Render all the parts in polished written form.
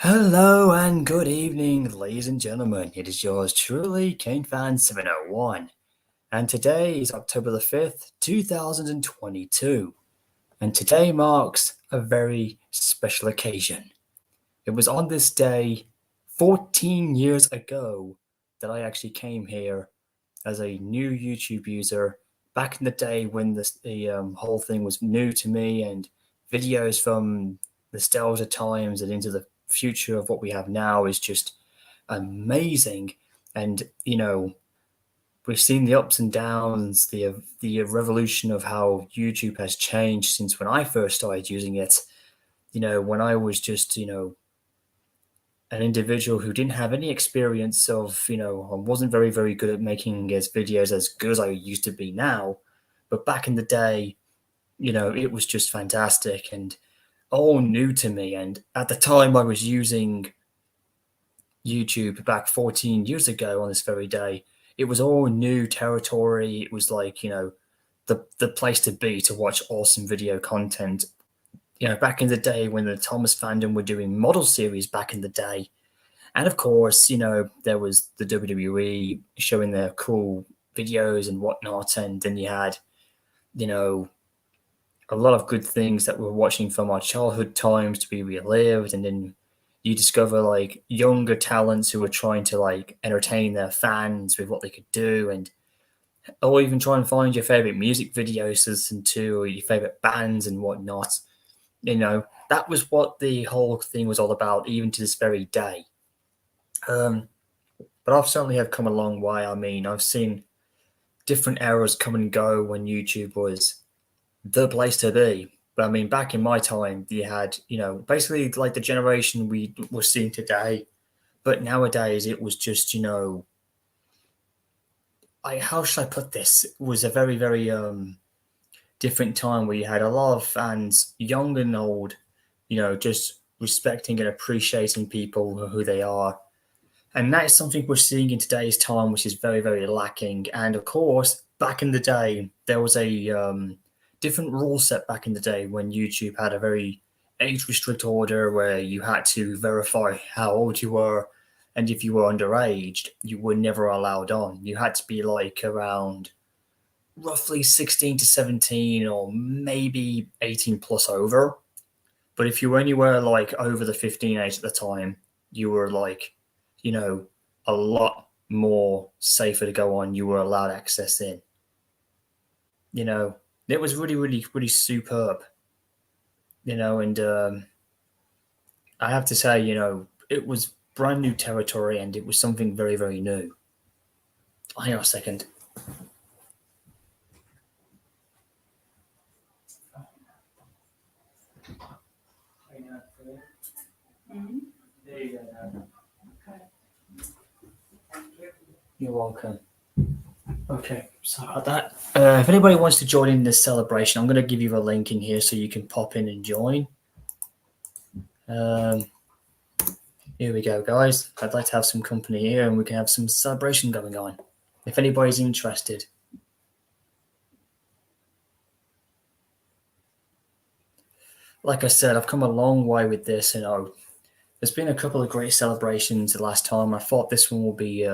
Hello and good evening, ladies and gentlemen. It is yours truly, KaneFan701. And today is October the 5th, 2022. And today marks a very special occasion. It was on this day, 14 years ago, that I actually came here as a new YouTube user. Back in the day when the whole thing was new to me and videos from nostalgia times and into the future of what we have now is just amazing. And we've seen the ups and downs, the revolution of how YouTube has changed since when I first started using it. When I was just an individual who didn't have any experience of, I wasn't very good at making his videos as good as I used to be now. But back in the day, it was just fantastic and all new to me. And at the time, I was using YouTube back 14 years ago on this very day. It was all new territory. It was like, the place to be to watch awesome video content. Back in the day when the Thomas fandom were doing model series back in the day. And of course, there was the WWE showing their cool videos and whatnot. And then you had, a lot of good things that we're watching from our childhood times to be relived. And then you discover like younger talents who are trying to like entertain their fans with what they could do. Or even try and find your favorite music videos to listen to or your favorite bands and whatnot. That was what the whole thing was all about, even to this very day. But I've certainly have come a long way. I mean, I've seen different eras come and go when YouTube was the place to be. But I mean, back in my time, you had, basically like the generation we were seeing today. But nowadays, it was just, how should I put this? It was a very different time where you had a lot of fans, young and old, just respecting and appreciating people who they are. And that is something we're seeing in today's time, which is very lacking. And of course, back in the day, there was a different rule set back in the day when YouTube had a very age restrict order where you had to verify how old you were. And if you were underage, you were never allowed on. You had to be like around roughly 16 to 17 or maybe 18 plus over. But if you were anywhere like over the 15 age at the time, you were like, a lot more safer to go on. You were allowed access in. It was really superb. And I have to say, it was brand new territory and it was something very new. Hang on a second. There you go. You're welcome. Okay, sorry about that. If anybody wants to join in this celebration, I'm going to give you a link in here so you can pop in and join. Here we go, guys. I'd like to have some company here and we can have some celebration going on. If anybody's interested. Like I said, I've come a long way with this. There's been a couple of great celebrations the last time. I thought this one will be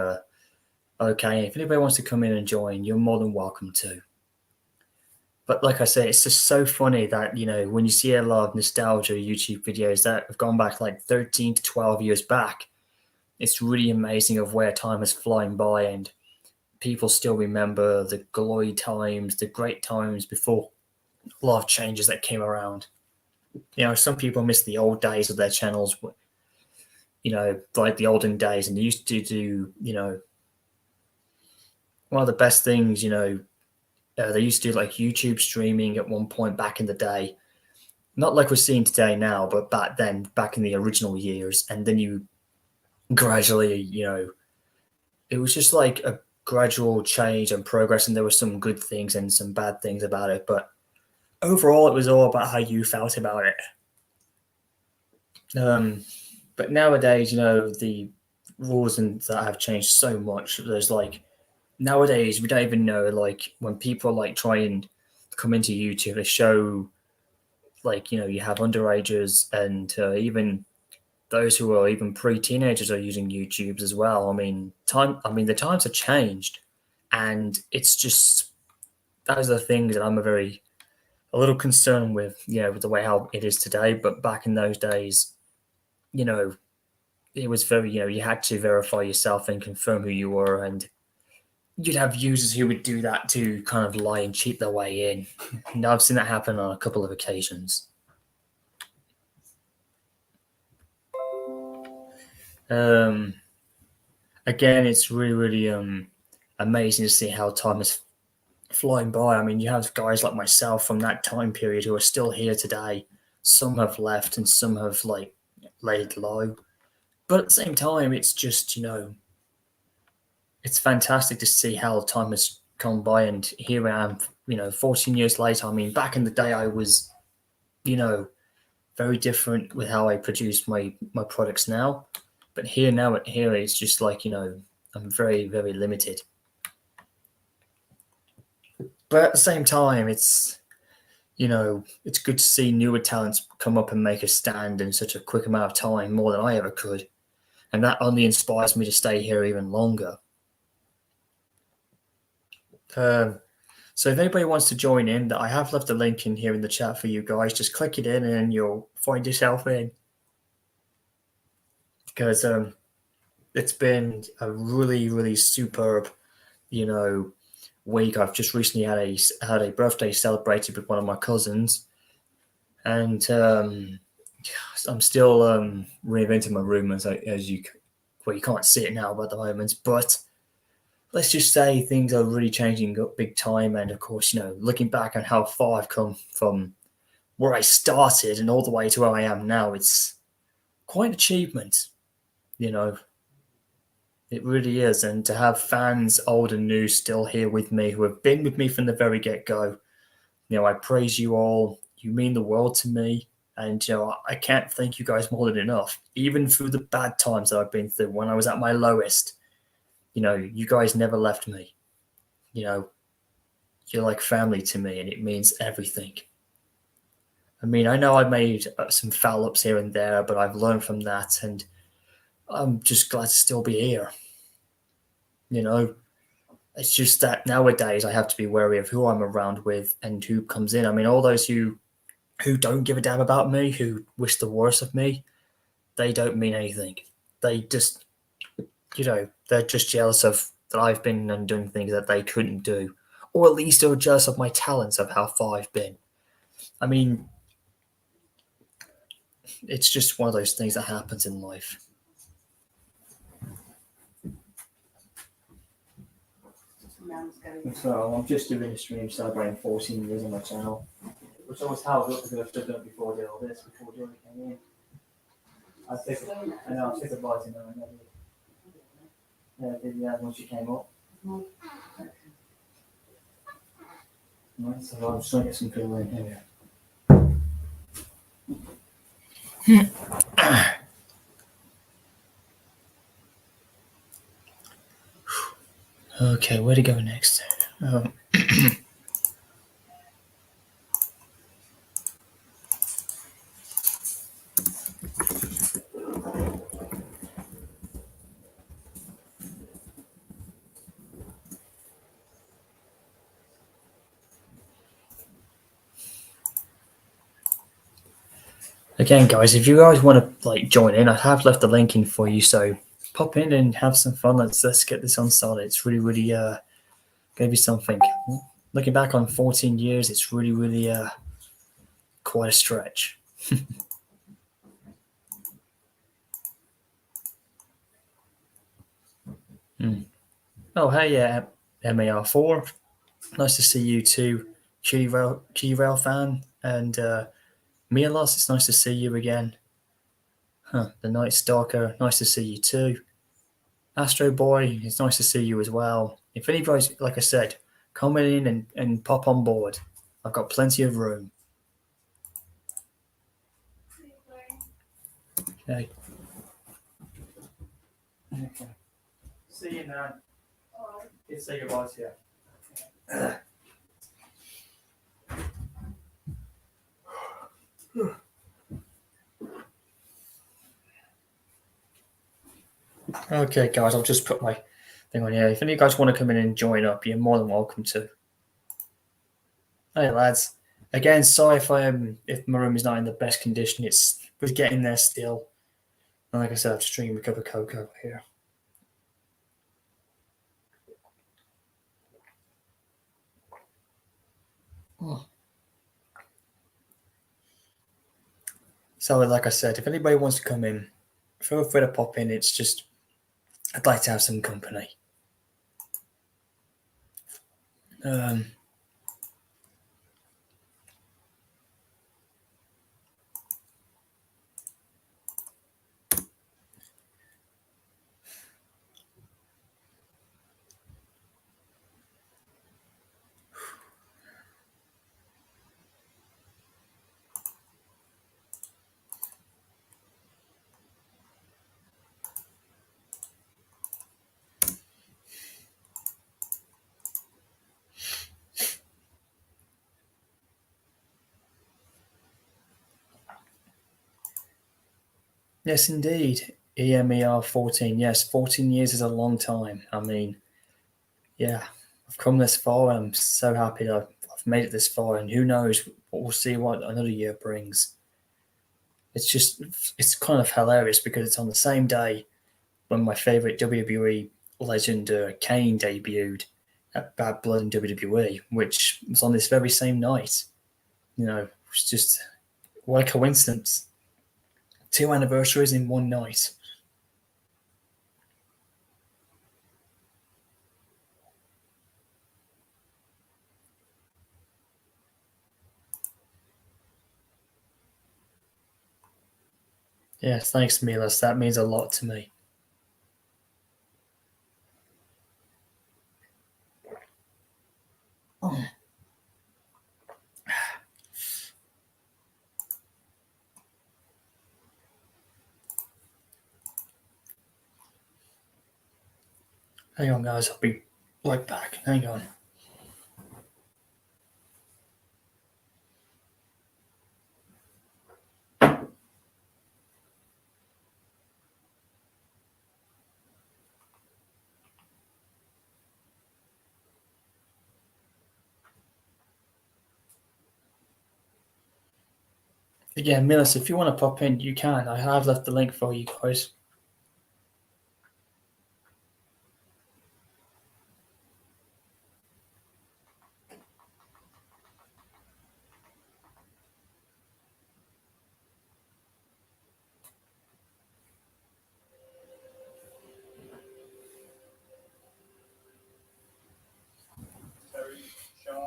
okay. If anybody wants to come in and join, you're more than welcome to. But like I say, it's just so funny that, when you see a lot of nostalgia YouTube videos that have gone back like 13 to 12 years back, it's really amazing of where time has flown by and people still remember the glory times, the great times before a lot of changes that came around. Some people miss the old days of their channels, like the olden days, and they used to do, one of the best things, they used to do like YouTube streaming at one point back in the day. Not like we're seeing today now, but back then, back in the original years. And then you gradually, it was just like a gradual change and progress. And there were some good things and some bad things about it. But overall, it was all about how you felt about it. But nowadays, the rules and that have changed so much. There's like, nowadays, we don't even know, like, when people like try and come into YouTube, they show, like, you have underagers and even those who are even pre-teenagers are using YouTubes as well. I mean, the times have changed, and it's just those are the things that I'm a little concerned with, with the way how it is today. But back in those days, you know, it was very, you had to verify yourself and confirm who you were, and you'd have users who would do that to kind of lie and cheat their way in. And I've seen that happen on a couple of occasions. Again, it's really, really amazing to see how time is flying by. I mean, you have guys like myself from that time period who are still here today. Some have left and some have laid low. But at the same time, it's just, it's fantastic to see how time has gone by, and here I am, 14 years later. I mean, back in the day, I was, very different with how I produce my products now. But here it's just like, I'm very, very limited. But at the same time, it's good to see newer talents come up and make a stand in such a quick amount of time, more than I ever could. And that only inspires me to stay here even longer. So if anybody wants to join in, I have left a link in here in the chat for you guys. Just click it in and you'll find yourself in. Because it's been a really, really superb, week. I've just recently had a birthday celebrated with one of my cousins, and I'm still reinventing my room you can't see it now at the moment, but let's just say things are really changing up big time. And of course, looking back on how far I've come from where I started and all the way to where I am now, it's quite an achievement, It really is. And to have fans, old and new, still here with me, who have been with me from the very get-go, I praise you all. You mean the world to me. And, I can't thank you guys more than enough. Even through the bad times that I've been through, when I was at my lowest, you guys never left me. You're like family to me, and it means everything. I mean, I know I made some foul ups here and there, but I've learned from that, and I'm just glad to still be here. It's just that nowadays I have to be wary of who I'm around with and who comes in. I mean, all those who don't give a damn about me, who wish the worst of me, they don't mean anything. They just, they're just jealous of that I've been and doing things that they couldn't do. Or at least they're jealous of my talents, of how far I've been. I mean, it's just one of those things that happens in life. So I'm just doing a stream celebrating 14 years on my channel, which always held up because I've still done it before I did all this, before Johnny came in. I know, I took advice in there. Yeah, when she came up. Right, so I'm just trying to get some people in here. Okay, where to go next? Again, guys, if you guys want to join in, I have left the link in for you, so pop in and have some fun. Let's get this on solid. It's really, really going to be something. Looking back on 14 years, it's really, really quite a stretch. Oh, hey, yeah, MAR4. Nice to see you too, G-Rail fan, and Mielos, it's nice to see you again. The Night Stalker, nice to see you too. Astro Boy, it's nice to see you as well. If anybody's, like I said, come in and pop on board. I've got plenty of room. Okay. See you, man. Let's say goodbye to you. Okay, guys, I'll just put my thing on here. If any of you guys want to come in and join up, you're more than welcome to. Hey, lads. Again, sorry if my room is not in the best condition. We're getting there still. And like I said, I'm just drinking a cup of cocoa here. Oh. So, like I said, if anybody wants to come in, feel free to pop in. It's just, I'd like to have some company. Yes, indeed. EMER 14. Yes, 14 years is a long time. I mean, yeah, I've come this far. And I'm so happy that I've made it this far. And who knows, we'll see what another year brings. It's kind of hilarious because it's on the same day when my favorite WWE legend Kane debuted at Bad Blood in WWE, which was on this very same night. It's just what a coincidence. 2 anniversaries in one night. Yes, thanks, Milos. That means a lot to me. Oh. Hang on, guys. I'll be right back. Hang on. Again, Milos, if you want to pop in, you can. I have left the link for you guys.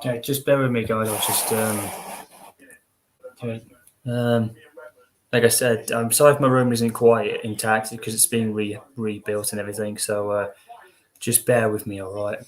Okay, just bear with me, guys. I'll just okay. Like I said, I'm sorry if my room isn't quite intact because it's being rebuilt and everything. So just bear with me, all right?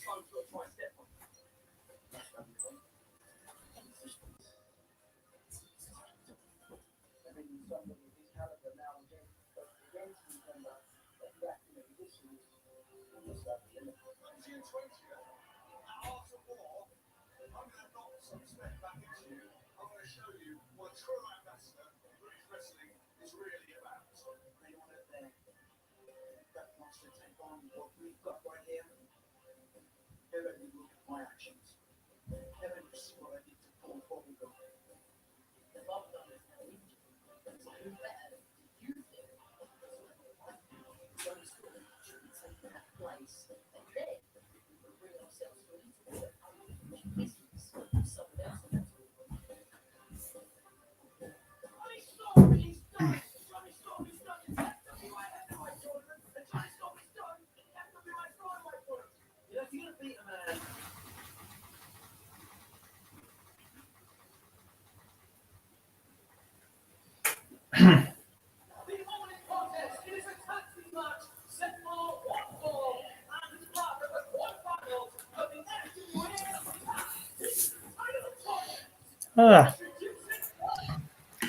Ah.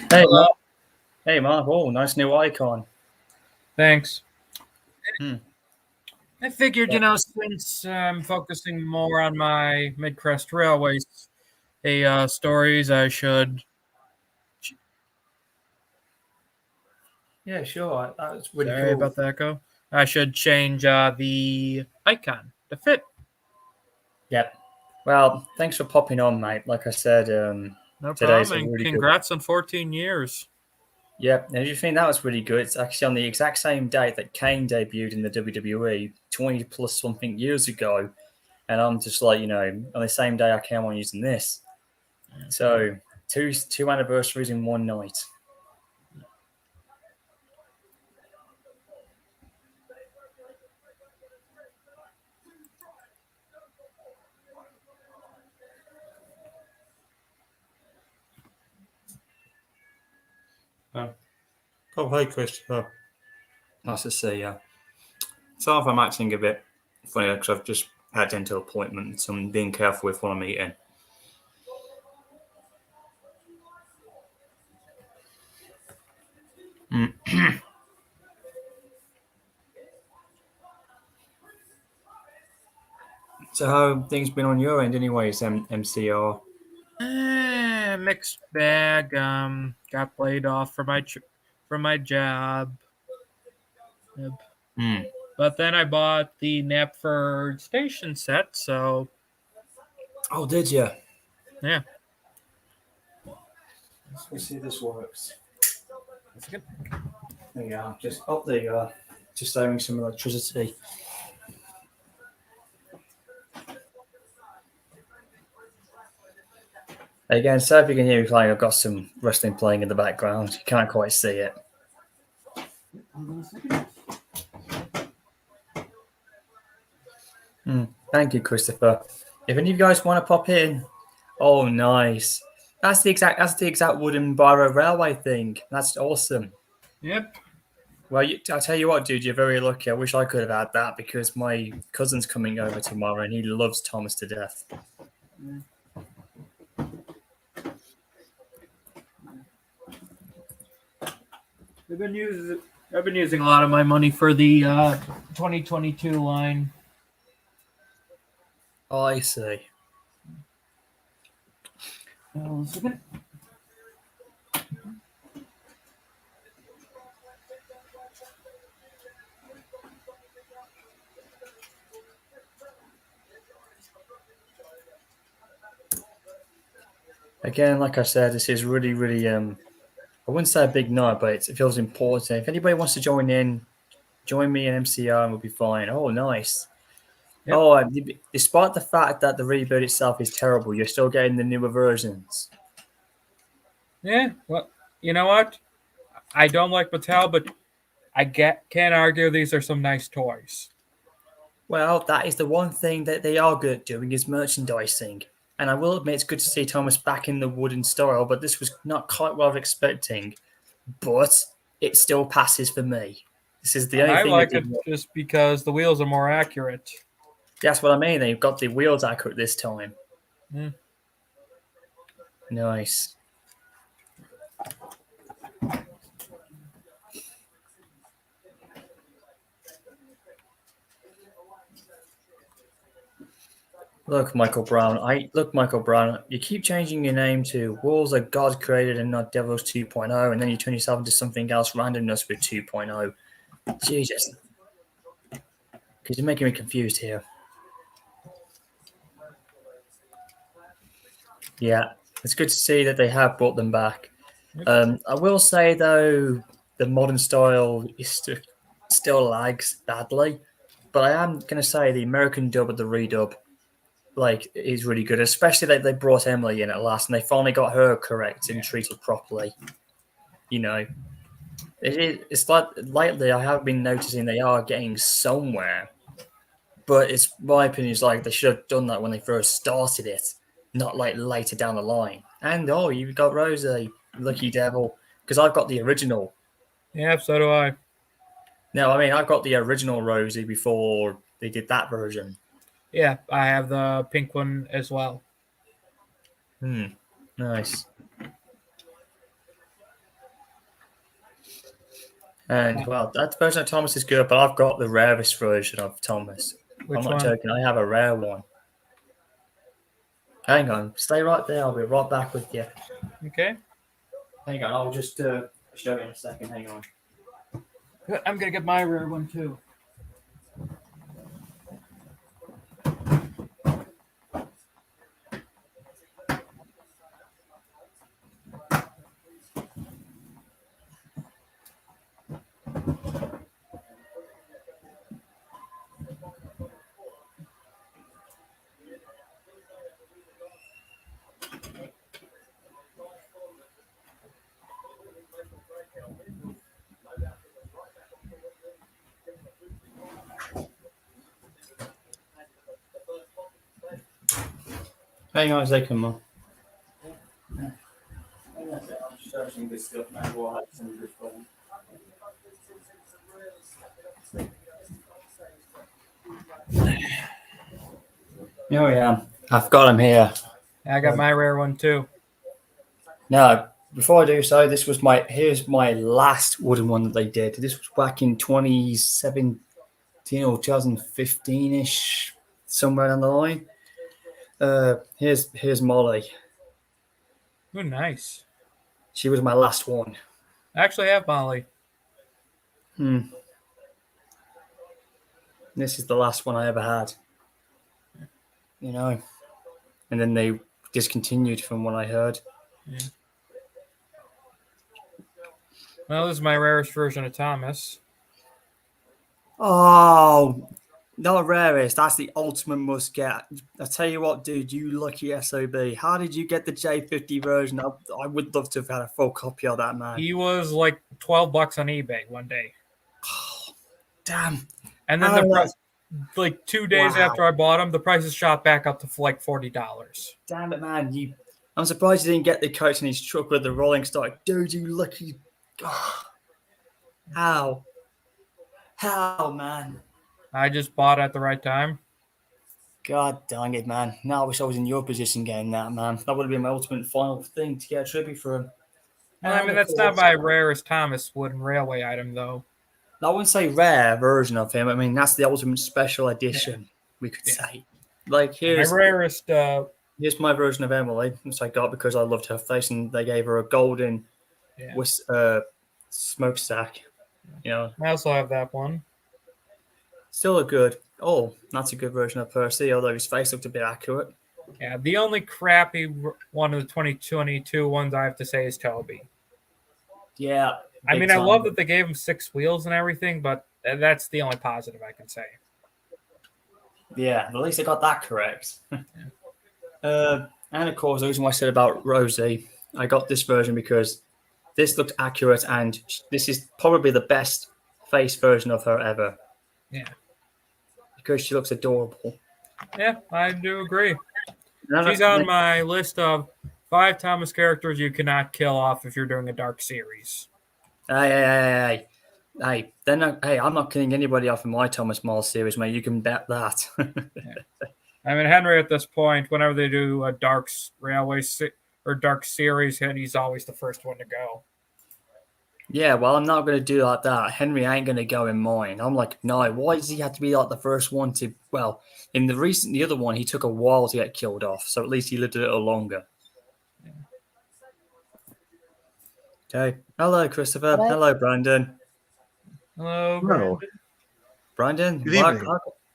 Hey, Mark. Hey, Mark. Oh, nice new icon. Thanks. Hmm. I figured, since I'm focusing more on my Midcrest Railways stories, I should. Yeah, sure. That's really Sorry cool. about the echo. I should change the icon to fit. Yep. Well, thanks for popping on, mate. Like I said, No today's problem. a And really good. congrats on 14 years. Yep. And if you think that was really good, it's actually on the exact same date that Kane debuted in the WWE 20 plus something years ago. And I'm just like, on the same day I came on using this. So two anniversaries in one night. Oh, hey, Christopher. Nice to see you. Sorry if I'm acting a bit funny because I've just had dental appointment, so I'm being careful with what I'm eating. So how have things been on your end anyways, MCR? Mixed bag. Got laid off from my job. Yep. But then I bought the Knapford station set, so Oh, did you? yeah. Let's see if this works. That's good. There you go. There you are. Just saving some electricity. Again, so if you can hear me playing, I've got some wrestling playing in the background. You can't quite see it. Thank you, Christopher. If any of you guys want to pop in, oh, nice. That's the exact wooden Biro Railway thing. That's awesome. Yep. Well, I'll tell you what, dude, you're very lucky. I wish I could have had that because my cousin's coming over tomorrow and he loves Thomas to death. I've been using a lot of my money for the 2022 line. Oh, I see. Again, like I said, this is really, really, I wouldn't say a big night, but it feels important. If anybody wants to join in, join me in MCR and we'll be fine. Oh, nice. Yep. Oh, despite the fact that the reboot itself is terrible, you're still getting the newer versions. Yeah, well, you know what? I don't like Mattel, but can't argue these are some nice toys. Well, that is the one thing that they are good at doing is merchandising. And I will admit it's good to see Thomas back in the wooden style, but this was not quite what I was expecting. But it still passes for me. This is the only thing. I like it just because the wheels are more accurate. That's what I mean. They've got the wheels accurate this time. Nice. Look, Michael Brown. Michael Brown. You keep changing your name to Wolves are God created and not Devils 2.0, and then you turn yourself into something else randomness with 2.0. Jesus. Because you're making me confused here. Yeah, it's good to see that they have brought them back. I will say, though, the modern style is still lags badly, but I am going to say the American dub of the redub is really good, especially that they brought Emily in at last and they finally got her correct and treated properly. It's like lately I have been noticing they are getting somewhere, but it's my opinion is like they should have done that when they first started it, not like later down the line. And you've got Rosie, lucky devil, because I've got the original. Yeah, so do I. No, I mean I've got the original Rosie before they did that version. Yeah, I have the pink one as well. Nice. And well, that version of Thomas is good, but I've got the rarest version of Thomas. Which I'm not one? joking. I have a rare one. Hang on, stay right there. I'll be right back with you. Okay. Hang on, I'll just show you in a second. Hang on. I'm gonna get my rare one too. Hang on a second, man. Oh yeah, I've got him here. I got my rare one too. Now, before I do so, here's my last wooden one that they did. This was back in 2017 or 2015-ish, somewhere down the line. Here's Molly. Oh, nice. She was my last one. I actually have Molly. This is the last one I ever had. You know, and then they discontinued from what I heard. Yeah. Well, this is my rarest version of Thomas. Oh, not rarest. That's the ultimate must get. I tell you what, dude, you lucky SOB. How did you get the J50 version? I would love to have had a full copy of that, man. He was like $12 on eBay one day. Damn. And then the price, like 2 days Wow. after I bought him, the prices shot back up to like $40. Damn it, man. I'm surprised you didn't get the coach in his truck with the rolling stock. Dude, you lucky. How? How, man? I just bought at the right time. God dang it, man. Now I wish I was in your position getting that, man. That would have been my ultimate final thing to get a tribute for him. Well, I mean, that's not my rarest Thomas wooden railway item, though. I wouldn't say rare version of him. I mean, that's the ultimate special edition, we could say. Like, My here's rarest, my version of Emily, which I got because I loved her face, and they gave her a golden smokestack. You know, I also have that one. still a good. Oh, that's a good version of Percy, although his face looked a bit accurate. Yeah, the only crappy one of the 2022 ones I have to say is Toby. Yeah. I big mean, I time. love that they gave him 6 wheels and everything, but that's the only positive I can say. Yeah, at least I got that correct. And of course, the reason why I said about Rosie, I got this version because this looked accurate, and this is probably the best face version of her ever. Yeah. Because she looks adorable. Yeah, I do agree. And She's on my list of 5 Thomas characters you cannot kill off if you're doing a dark series. Hey, I'm not killing anybody off in my Thomas More series, mate. You can bet that. I mean, Henry at this point, whenever they do a dark railway or dark series, he's always the first one to go. Yeah, well, I'm not going to do like that. Henry ain't going to go in mine. I'm like, no, why does he have to be like the first one to, well, in the other one, he took a while to get killed off, so at least he lived a little longer. Yeah. Okay. Hello, Christopher. Hello, Brandon. Hello, Hello. Brandon, Good evening.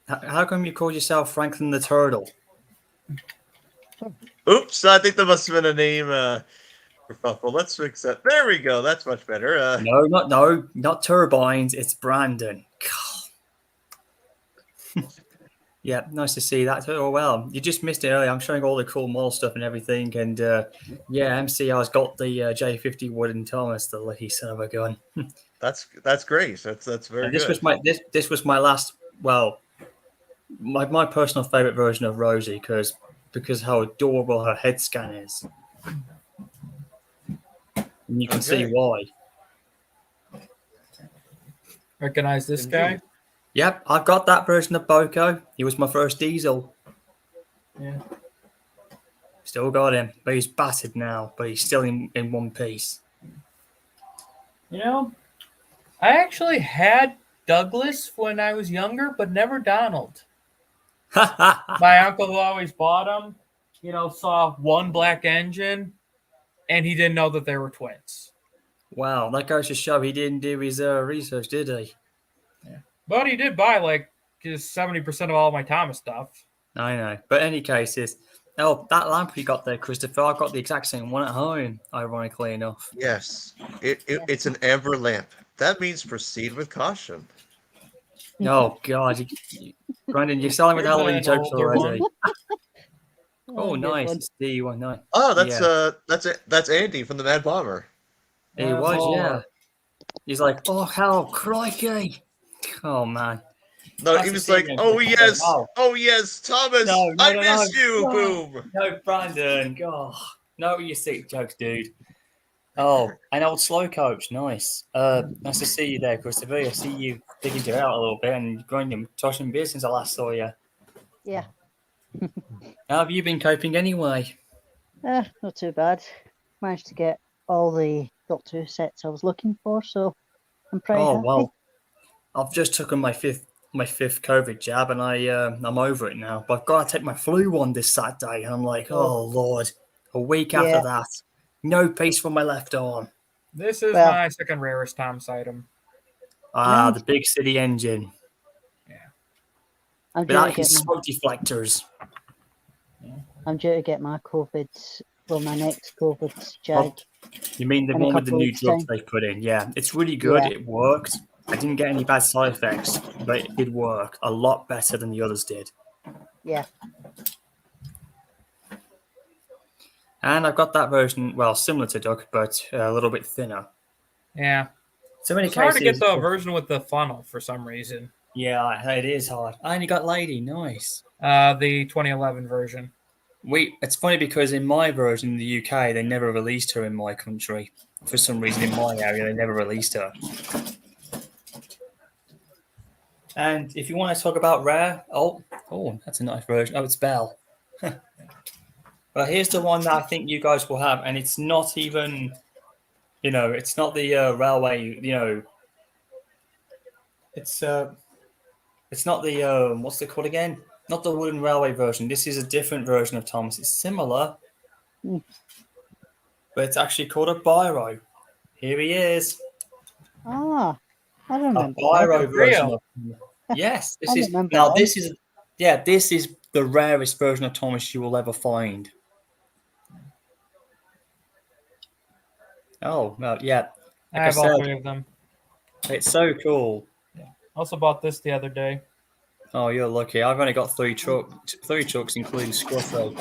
how come you called yourself Franklin the Turtle? Oops, I think that must have been a name. Well, let's fix that. There we go. That's much better. No, not turbines. It's Brandon. Yeah, nice to see that. Oh, well, you just missed it earlier. I'm showing all the cool mall stuff and everything. And yeah, MCR's got the J50 wooden Thomas, the lucky son of a gun. That's great. That's very And this good. was this was my last. Well, my personal favorite version of Rosie because how adorable her head scan is. And you can see Okay. why. Recognize this guy? Indeed. Yep, I've got that version of Boko. He was my first diesel. Yeah. Still got him, but he's battered now, but he's still in one piece. You know, I actually had Douglas when I was younger, but never Donald. My uncle who always bought them, saw one black engine, and he didn't know that they were twins. Wow, that goes to show he didn't do his research, did he? But he did buy like just 70% of all my Thomas stuff. I know. But any cases, oh, that lamp you got there, Christopher, I've got the exact same one at home, ironically enough. Yes, it's an amber lamp. That means proceed with caution. Oh, God. Brandon, you're selling with There's Halloween an jokes older already. one. Oh, good nice. one. It's D1, nice. Oh, Yeah. that's Andy from the Mad Bomber. He was, yeah. He's like, oh, hell, crikey. Oh, man. No, Nice he to was see like, you, "Oh Christopher. yes, Oh. oh yes, Thomas, No, I no, miss you." no. Boom. No, Brandon. Oh, no, you sick jokes, dude. Oh, an old slow coach. Nice. Nice to see you there, Christopher. I see you digging your out a little bit and grinding, touching beer since I last saw you. Yeah, How have you been coping anyway? not too bad. Managed to get all the Doctor Who sets I was looking for, so I'm pretty Oh happy. well, I've just taken my fifth COVID jab, and I'm over it now. But I've got to take my flu one this Saturday, and I'm like, oh Lord, a week after Yeah. that, no peace for my left arm. This is Well- my second rarest Thomas item. Ah, No. the big city engine I'm due without to get his my smoke deflectors. COVID. Well, my next COVID jab. Oh, you mean the In a one with the couple new weeks' drugs time. they put in? Yeah, it's really good. Yeah. It worked. I didn't get any bad side effects, but it did work a lot better than the others did. Yeah. And I've got that version, well, similar to Duck, but a little bit thinner. Yeah. So many It's hard to cases. get the version with the funnel for some reason. Yeah, it is hard. I only got Lady. Nice. The 2011 version. It's funny because in my version in the UK, they never released her in my country. For some reason, in my area, they never released her. And if you want to talk about rare, oh, that's a nice version. Oh, it's Belle. Well, here's the one that I think you guys will have, and it's not even, it's not the railway, it's not the what's it called again? Not the wooden railway version. This is a different version of Thomas. It's similar, Mm. but it's actually called a biro. Here he is. Ah, I A remember. that. biro version Real. of Yes, this I is remember now that. this is the rarest version of Thomas you will ever find. Oh, well, yeah. I Like I have all said, three of them. it's so cool. Also bought this the other day. Oh, you're lucky. I've only got three trucks, including Scruffo.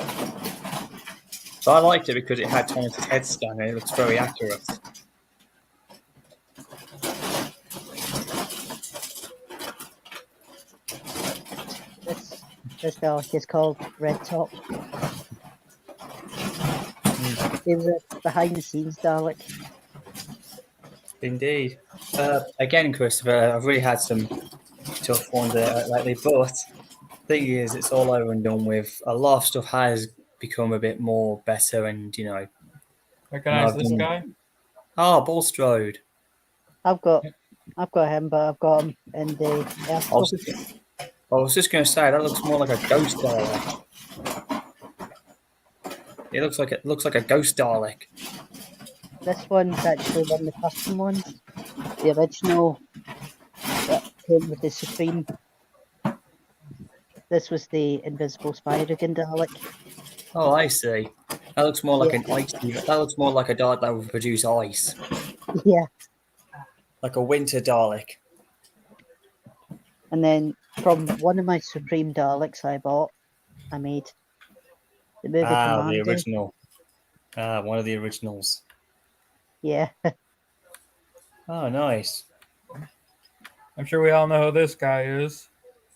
So I liked it because it had Thomas's head scan and it looks very accurate. This Dalek is called Red Top. It was a behind the scenes Dalek. Indeed. Again, Christopher, I've really had some tough ones lately, but thing is, it's all over and done with. A lot of stuff has become a bit more better, and Recognize No, this I've guy? Bulstrode. I've got him, but I've got him in the I was just going to say that looks more like a ghost Dalek. It looks like a ghost Dalek. This one's actually one of the custom ones. The original that came with the Supreme. This was the Invisible Spider-Gun Dalek. Oh, I see. That looks more like an ice. That looks more like a Dalek that would produce ice, Yeah. like a winter Dalek. And then from one of my Supreme Daleks I bought, I made the movie The Commander. original. One of the originals. Yeah. Oh, nice. I'm sure we all know who this guy is.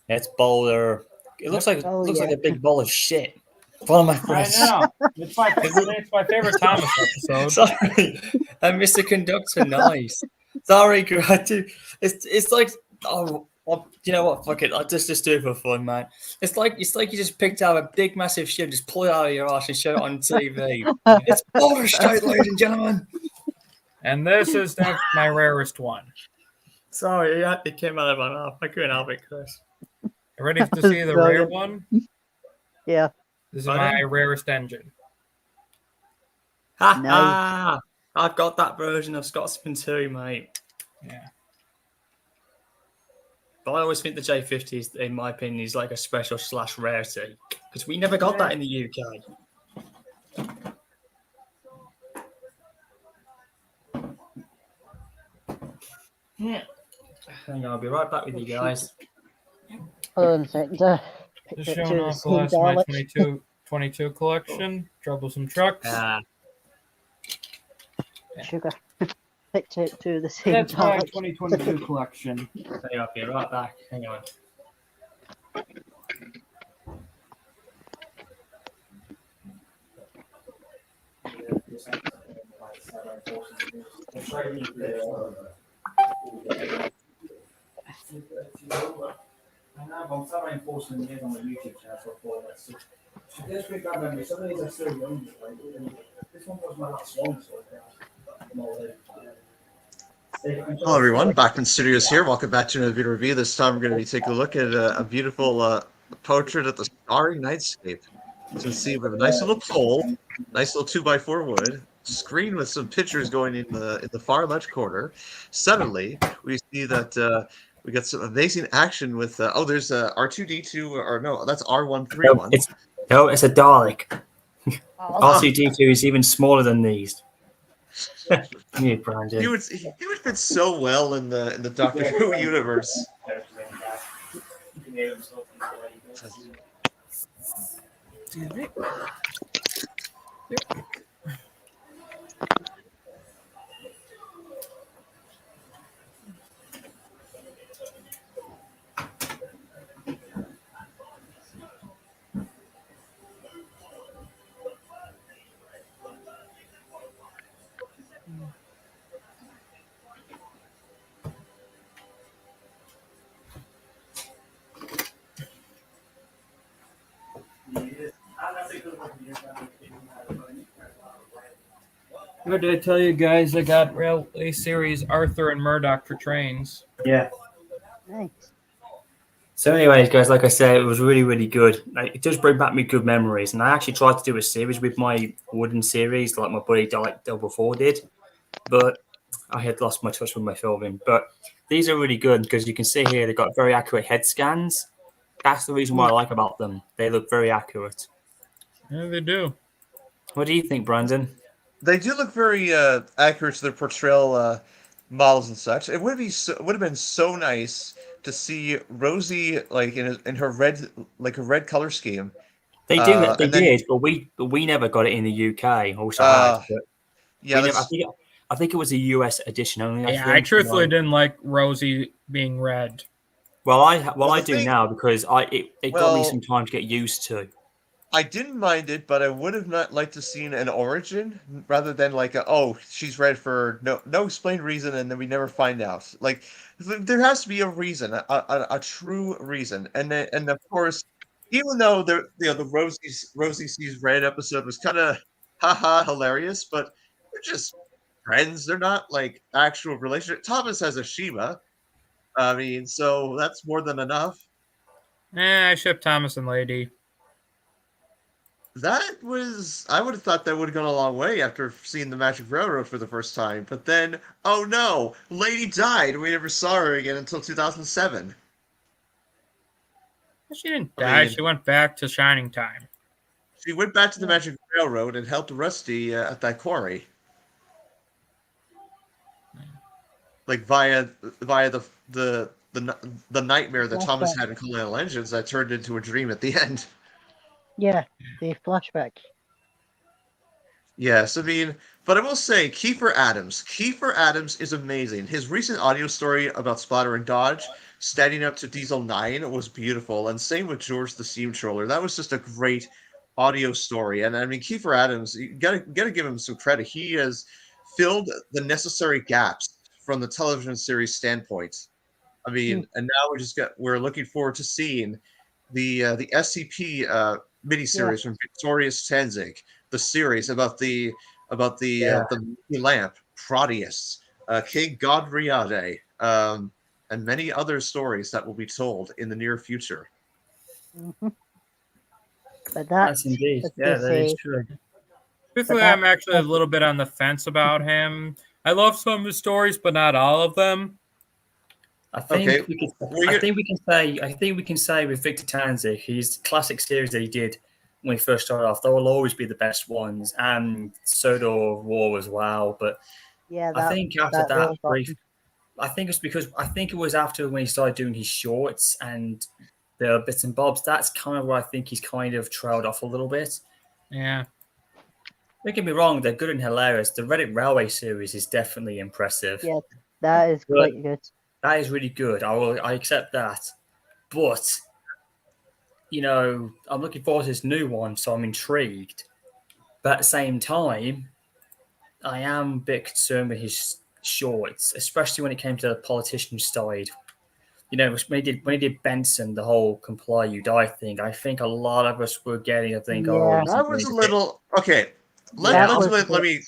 It's Boulder. It looks like Oh, like yeah. a big ball of shit. One of my I friends. know. It's my favorite Thomas episode. Sorry, Mr. Conductor. Nice. Sorry, Gradu. It's like you know what? Fuck it. I'll just do it for fun, man. It's like you just picked out a big massive shit, just pull it out of your ass and show it on TV. It's Boulder State, ladies and gentlemen. And this is my rarest one. Sorry, it came out of my mouth. I couldn't help it, Chris. Ready to see the rare one? Yeah. This is Pardon? my rarest engine. Ha Nice. ha! I've got that version of Scotsman too, mate. Yeah. But I always think the J50, in my opinion, is like a special / rarity because we never got that in the UK. Yeah. Hang on, I'll be right back with you guys. Hold on a second. Just showing off the last of my 22 collection. Troublesome Trucks. Sugar. Picked out two of the same That's my Daleks. 2022 collection. Hang on, I'll be right back. Hang on. I'm so unfortunate on the YouTube channel for that. So, there's big bad memories. Some of these are still young. This one was my last one, so Hello, everyone. Bachman Studios here. Welcome back to another video review. This time, we're going to be taking a look at a beautiful portrait of the starry nightscape. As you can see, we have a nice little pole, nice little 2x4 wood, screen with some pictures going in the far left corner. Suddenly, we see that we got some amazing action with there's R2D2, or no, that's R131. It's a Dalek. Oh, R2D2 is even smaller than these. Yeah, Brandon. He would fit so well in the Doctor Who universe. What did I tell you guys? I got Railway Series Arthur and Murdoch for trains. Yeah. nice. So, anyways, guys, like I said, it was really, really good. Like, it does bring back me good memories. And I actually tried to do a series with my wooden series, like my buddy Dalek Double 4 did. But I had lost my touch with my filming. But these are really good because you can see here they've got very accurate head scans. That's the reason why I like about them. They look very accurate. Yeah, they do. What do you think, Brandon? They do look very accurate to their portrayal models and such. It would have been so nice to see Rosie like in her red red color scheme. They do. They did, but we never got it in the UK. Also had, but yeah, never, I think it was a US edition only. I truthfully didn't like Rosie being red. Well, I do now because it got me some time to get used to. I didn't mind it, but I would have not liked to seen an origin rather than like she's red for no explained reason, and then we never find out. Like there has to be a reason, a true reason, and of course, even though the Rosie sees red episode was kind of hilarious, but they're just friends. They're not like actual relationship. Thomas has a Sheba. I mean, so that's more than enough. I ship Thomas and Lady. I would have thought that would have gone a long way after seeing the Magic Railroad for the first time. But then, oh no, Lady died. We never saw her again until 2007. She didn't die. She went back to Shining Time. She went back to the Magic Railroad and helped Rusty at that quarry. Like via the nightmare that Thomas had in Colonial Engines that turned into a dream at the end. Yeah, the flashback. Yes, I mean, but I will say, Kiefer Adams is amazing. His recent audio story about Splatter and Dodge, standing up to Diesel 9, was beautiful, and same with George the Steamtroller. That was just a great audio story, and I mean, Kiefer Adams, you gotta give him some credit. He has filled the necessary gaps from the television series standpoint. I mean, and now we're looking forward to seeing the SCP miniseries from Victorious Tanzik, the series about the lamp, Proteus, King Godriade, and many other stories that will be told in the near future. Mm-hmm. But that's indeed, that is true. Truthfully, I'm actually a little bit on the fence about him. I love some of his stories, but not all of them. I think we can say with Victor Tanzik, his classic series that he did when he first started off, they will always be the best ones, and Sodor of War as well. But I think after that brief, I think it's because it was after when he started doing his shorts and the bits and bobs. That's kind of where I think he's kind of trailed off a little bit. Yeah. Don't get me wrong; they're good and hilarious. The Reddit Railway series is definitely impressive. Yeah, that is quite good. That is really good. I accept that. But, I'm looking forward to this new one, so I'm intrigued. But at the same time, I am a bit concerned with his shorts, especially when it came to the politician side. You know, when he did Benson, the whole comply you die thing, I think a lot of us were getting, I think, oh, Yeah. this That is was a bit- little okay. That was Let a me.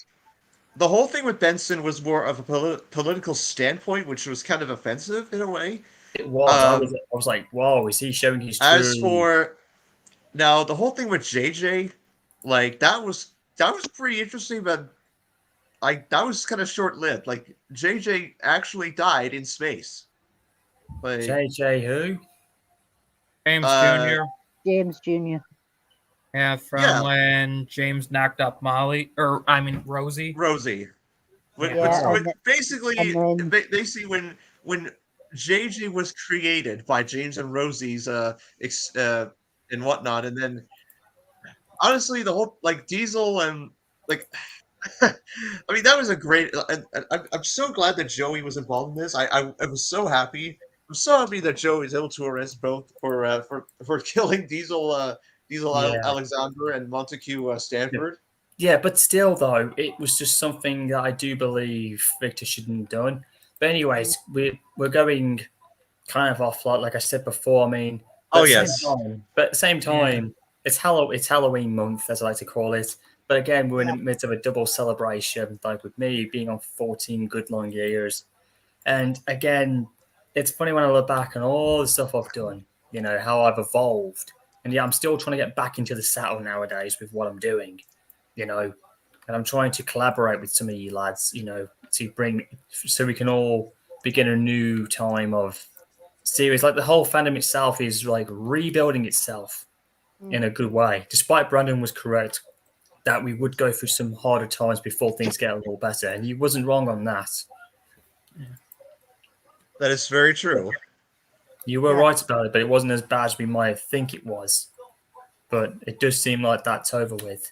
The whole thing with Benson was more of a political standpoint, which was kind of offensive in a way. It was. Um, I was like, whoa, is he showing his as true? for now, the whole thing with JJ, like that was pretty interesting, but like that was kind of short lived. Like JJ actually died in space. Like JJ who? James Uh, Jr. James Jr. Yeah, from Yeah. when James knocked up Molly, or I mean Rosie. Rosie. Yeah, and Basically, then- basically when JJ was created by James and Rosie's and whatnot, and then honestly the whole like Diesel and like I mean that was a great. I'm so glad that Joey was involved in this. I was so happy. I'm so happy that Joey is able to arrest both for killing Diesel Yeah. Alexander and Montague Stanford. Yeah, but still, though, it was just something that I do believe Victor shouldn't have done. But anyways, we're going kind of off like I said before. I mean, Oh, at the yes. same time, but at the same time, it's Halloween month, as I like to call it. But again, we're in the midst of a double celebration, like with me being on 14 good long years. And again, it's funny when I look back on all the stuff I've done, you know, how I've evolved. And yeah, I'm still trying to get back into the saddle nowadays with what I'm doing, you know. And I'm trying to collaborate with some of you lads, you know, to bring so we can all begin a new time of series. Like the whole fandom itself is like rebuilding itself in a good way. Despite Brandon was correct that we would go through some harder times before things get a little better, and he wasn't wrong on that. That is very true. You were Yeah. right about it, but it wasn't as bad as we might think it was. But it does seem like that's over with.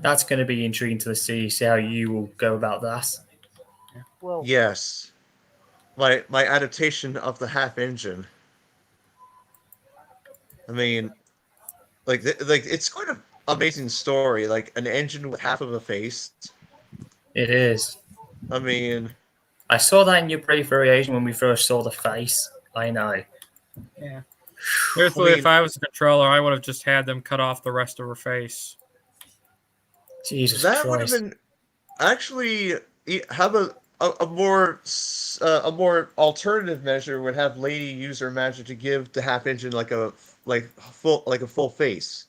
That's going to be intriguing to see how you will go about that. Well, Yes. My adaptation of the half engine. I mean, like it's quite an amazing story. Like an engine with half of a face. It is. I mean, I saw that in your brief variation when we first saw the face. I know. Yeah. Truthfully, I mean- if I was the controller, I would have just had them cut off the rest of her face. Jesus that would have Christ. been actually have a more alternative measure would have Lady use her magic to give the half engine like a full face.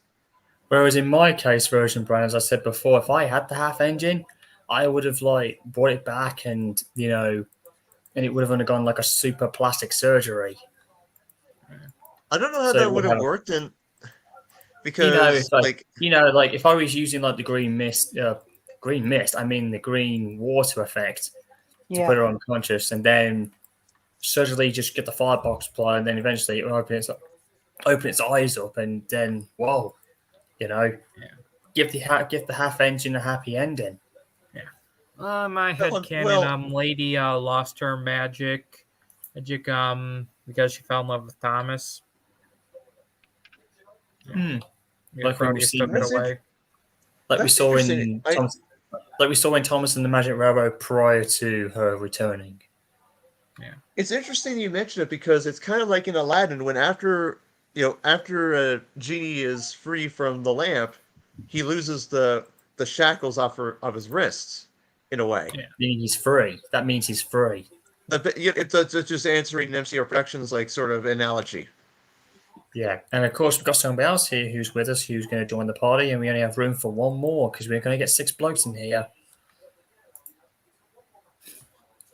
Whereas in my case version, Brian, as I said before, if I had the half engine, I would have like brought it back and and it would have undergone like a super plastic surgery. I don't know how So that it would would have have- worked, and If I was using like the green mist, I mean the green water effect to yeah. put her unconscious, and then surgically just get the firebox apply, and then eventually it will open its eyes up, and then whoa, give the half engine a happy ending. My head canon, well- Lady lost her magic, because she fell in love with Thomas. Yeah, Like when we Proteus see- took it That's away. Like we That's saw in interesting. Thomas and the Magic Railroad prior to her returning. It's interesting you mention it because it's kind of like in Aladdin when after Genie is free from the lamp, he loses the shackles of his wrists in a way. Yeah. Meaning he's free. That means he's free. It's just answering MCR Productions like sort of analogy. Yeah, and of course we've got somebody else here who's with us, who's going to join the party, and we only have room for one more because we're going to get 6 blokes in here.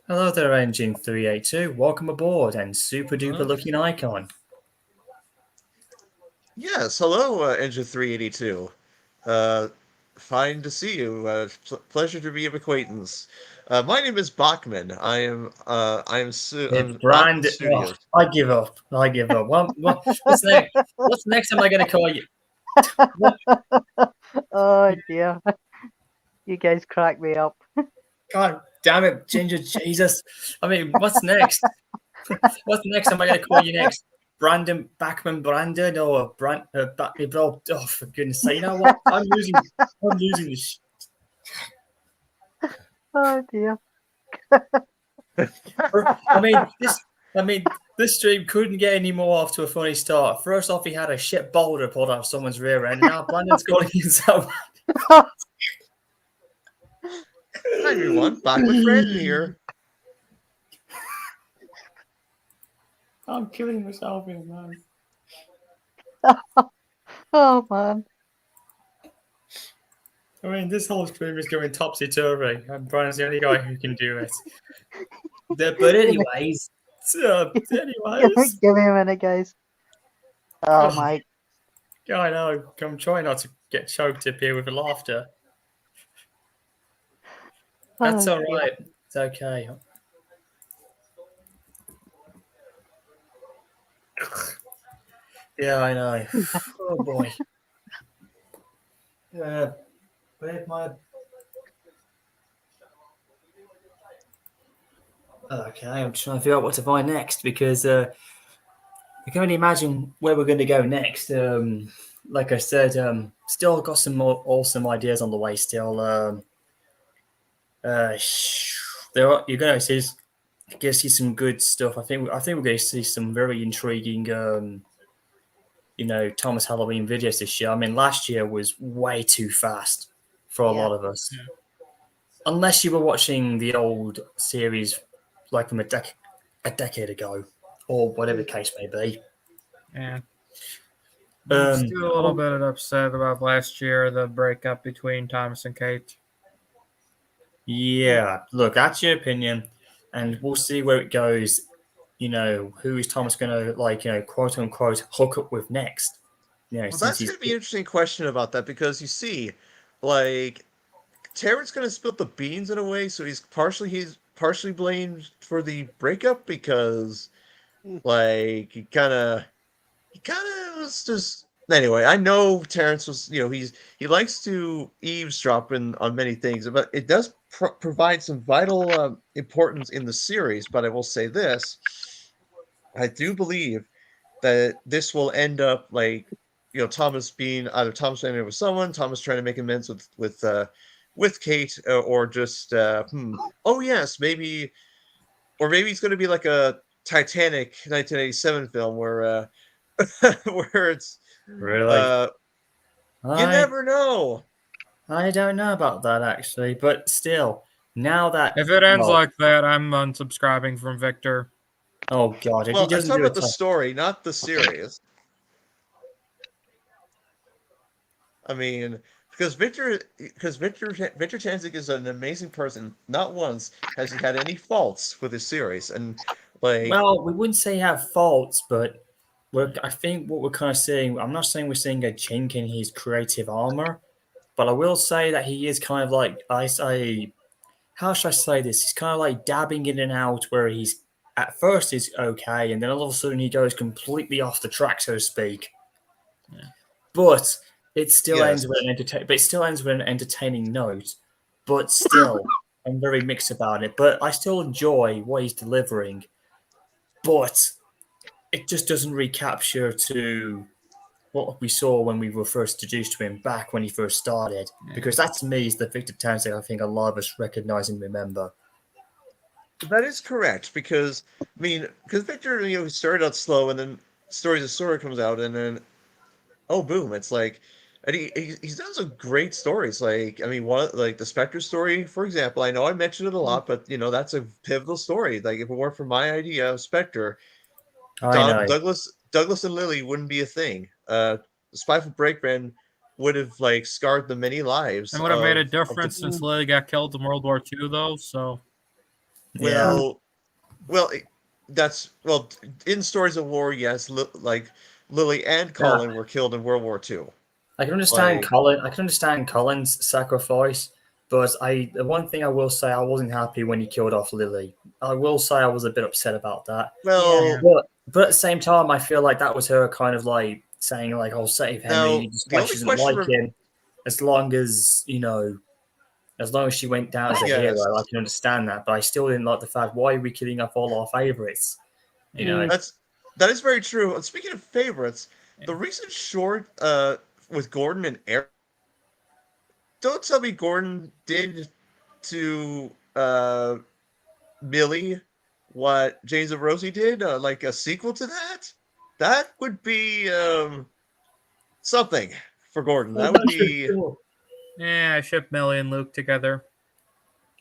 Hello there, Engine 382. Welcome aboard, and super duper looking icon. Yes, hello, Engine 382. Fine to see you. Pleasure to be of acquaintance. My name is Bachman. I'm Brand. Bachman Studios. I give up. What's next? What's the next time I'm going to call you? Oh dear. You guys crack me up. God damn it, Ginger Jesus. I mean, what's next? What's the next time I'm going to call you next? Brandon Backman Brandon or oh, for goodness sake, you know what? I'm losing this. Oh dear. I mean, this stream couldn't get any more off to a funny start. First off, he had a shit boulder pulled out of someone's rear end, and now Brandon's calling himself. Hi everyone, back with Brandon here. I'm killing myself here, man. Oh man. I mean, this whole stream is going topsy-turvy, and Brian's the only guy who can do it. But anyways, Give me a minute, guys. Oh my. Yeah, I know. I'm trying not to get choked up here with laughter. That's Oh, all right. It's okay. Yeah, I know. Oh boy. Where's my? Okay, I'm trying to figure out what to buy next because I can only imagine where we're going to go next. Like I said, still got some more awesome ideas on the way. Still, there are, you're going to see some good stuff. I think we're going to see some very intriguing, Thomas Halloween videos this year. I mean, last year was way too fast for a lot of us. Yeah. Unless you were watching the old series, like from a decade ago, or whatever the case may be. Yeah. I'm still a little oh, bit upset about last year, the breakup between Thomas and Kate. Yeah, look, that's your opinion, and we'll see where it goes. Who is Thomas going to, quote unquote, hook up with next? Well, that's going to be an interesting question about that because you see, Terrence going to spill the beans in a way, so he's partially blamed for the breakup because, he kind of was just. Anyway, I know Terrence was, he likes to eavesdrop on many things, but it does provide some vital importance in the series. But I will say this: I do believe that this will end up Thomas being either Thomas ending with someone, Thomas trying to make amends with Kate, or just oh yes, maybe it's going to be like a Titanic 1987 film where where it's really. You never know. I don't know about that actually, but still, now that if it ends like that, I'm unsubscribing from Victor. Oh God! Well, I'm talking about the story, not the series. I mean, because Victor Tanzik is an amazing person. Not once has he had any faults with his series, and well, we wouldn't say he have faults, but I think what we're kind of seeing. I'm not saying we're seeing a chink in his creative armor, but I will say that he is kind of like how should I say this? He's kind of like dabbing in and out, where he's at first is okay, and then all of a sudden he goes completely off the track, so to speak. Yeah. But it still ends with an entertaining note. But still, I'm very mixed about it. But I still enjoy what he's delivering. But it just doesn't recapture to what we saw when we were first introduced to him back when he first started. Yeah. Because that to me is the Victor Tanzik I think a lot of us recognize and remember. That is correct, because Victor, he started out slow, and then Stories of Sora comes out, and then, oh boom, it's like, and he's done some great stories. The Spectre story, for example. I know I mentioned it a lot, but that's a pivotal story. Like, if it weren't for my idea of Spectre, Douglas and Lily wouldn't be a thing. Spiteful Breakman would have scarred the many lives. It would have made a difference since Lily got killed in World War II, though. So. Well, in Stories of War, yes, Lily and Colin were killed in World War II. I can understand Colin. I can understand Colin's sacrifice, but the one thing I will say, I wasn't happy when he killed off Lily. I will say I was a bit upset about that. Well, but at the same time, I feel like that was her kind of saying I'll save Henry, just she doesn't like him, as long as As long as she went down as a hero, I can understand that. But I still didn't like the fact, why are we killing off all our favorites? That's That is very true. And speaking of favorites, the recent short with Gordon and Eric. Don't tell me Gordon did to Millie what James and Rosie did, like a sequel to that. That would be something for Gordon. That would be. Yeah, I ship Millie and Luke together.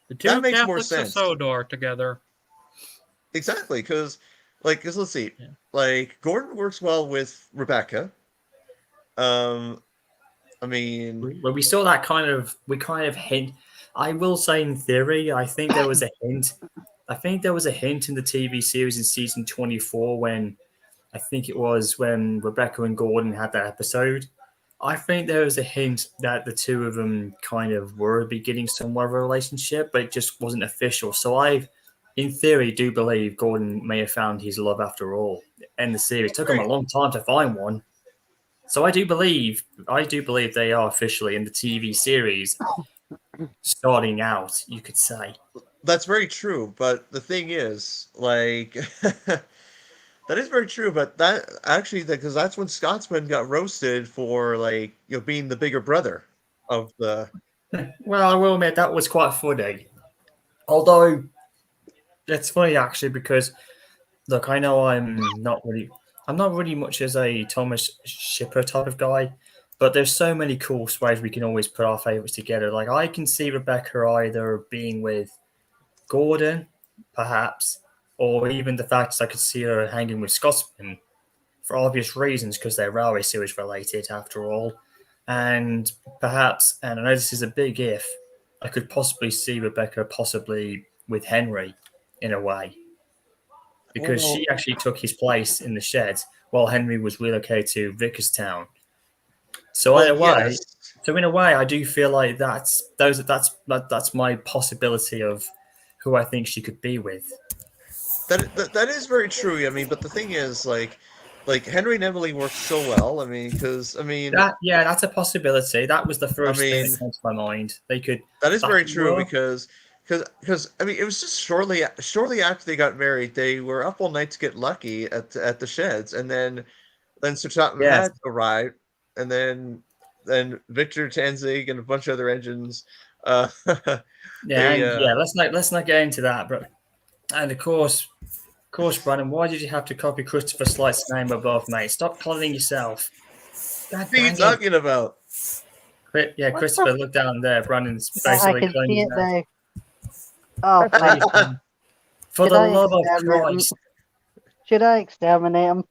The two That makes more Catholics of sense. Sodor together. Exactly, because let's see, Yeah. like Gordon works well with Rebecca. I mean, Well, we saw that we kind of hint. I will say, in theory, I think there was a hint. I think there was a hint in the TV series in season 24 when I think it was when Rebecca and Gordon had that episode. I think there was a hint that the two of them kind of were beginning somewhat of a relationship, but it just wasn't official. So in theory, do believe Gordon may have found his love after all in the series. It took him a long time to find one. So I do believe they are officially in the TV series starting out, you could say. that's very true. But the thing is, like, that is very true. But that actually, because that's when Scotsman got roasted for being the bigger brother of the. Well, I will admit that was quite funny. Although it's funny actually because look, I know I'm not really much as a Thomas Shipper type of guy, but there's so many cool ways we can always put our favorites together. Like I can see Rebecca either being with Gordon, perhaps, or even the fact that I could see her hanging with Scotsman for obvious reasons because they're railway series related after all. And perhaps, and I know this is a big if, I could possibly see Rebecca possibly with Henry in a way. Because she actually took his place in the sheds while Henry was relocated to Vickerstown. So in a way, I do feel like that's my possibility of who I think she could be with. That is very true. I mean, but the thing is, like Henry and Emily work so well. I mean, that's a possibility. That was the first thing that came to my mind. They could. That is very true because I mean, it was just shortly after they got married, they were up all night to get lucky at the sheds, and then Sir Topham Hatt arrived, and then Victor Tanzig and a bunch of other engines. Let's not get into that, but and of course, Brandon, why did you have to copy Christopher Slight's name above, mate? Stop calling yourself. What are you talking about? Yeah, Christopher, look down there. Brandon's basically I can see it now. now. Oh, for the love of Christ. Should I exterminate him?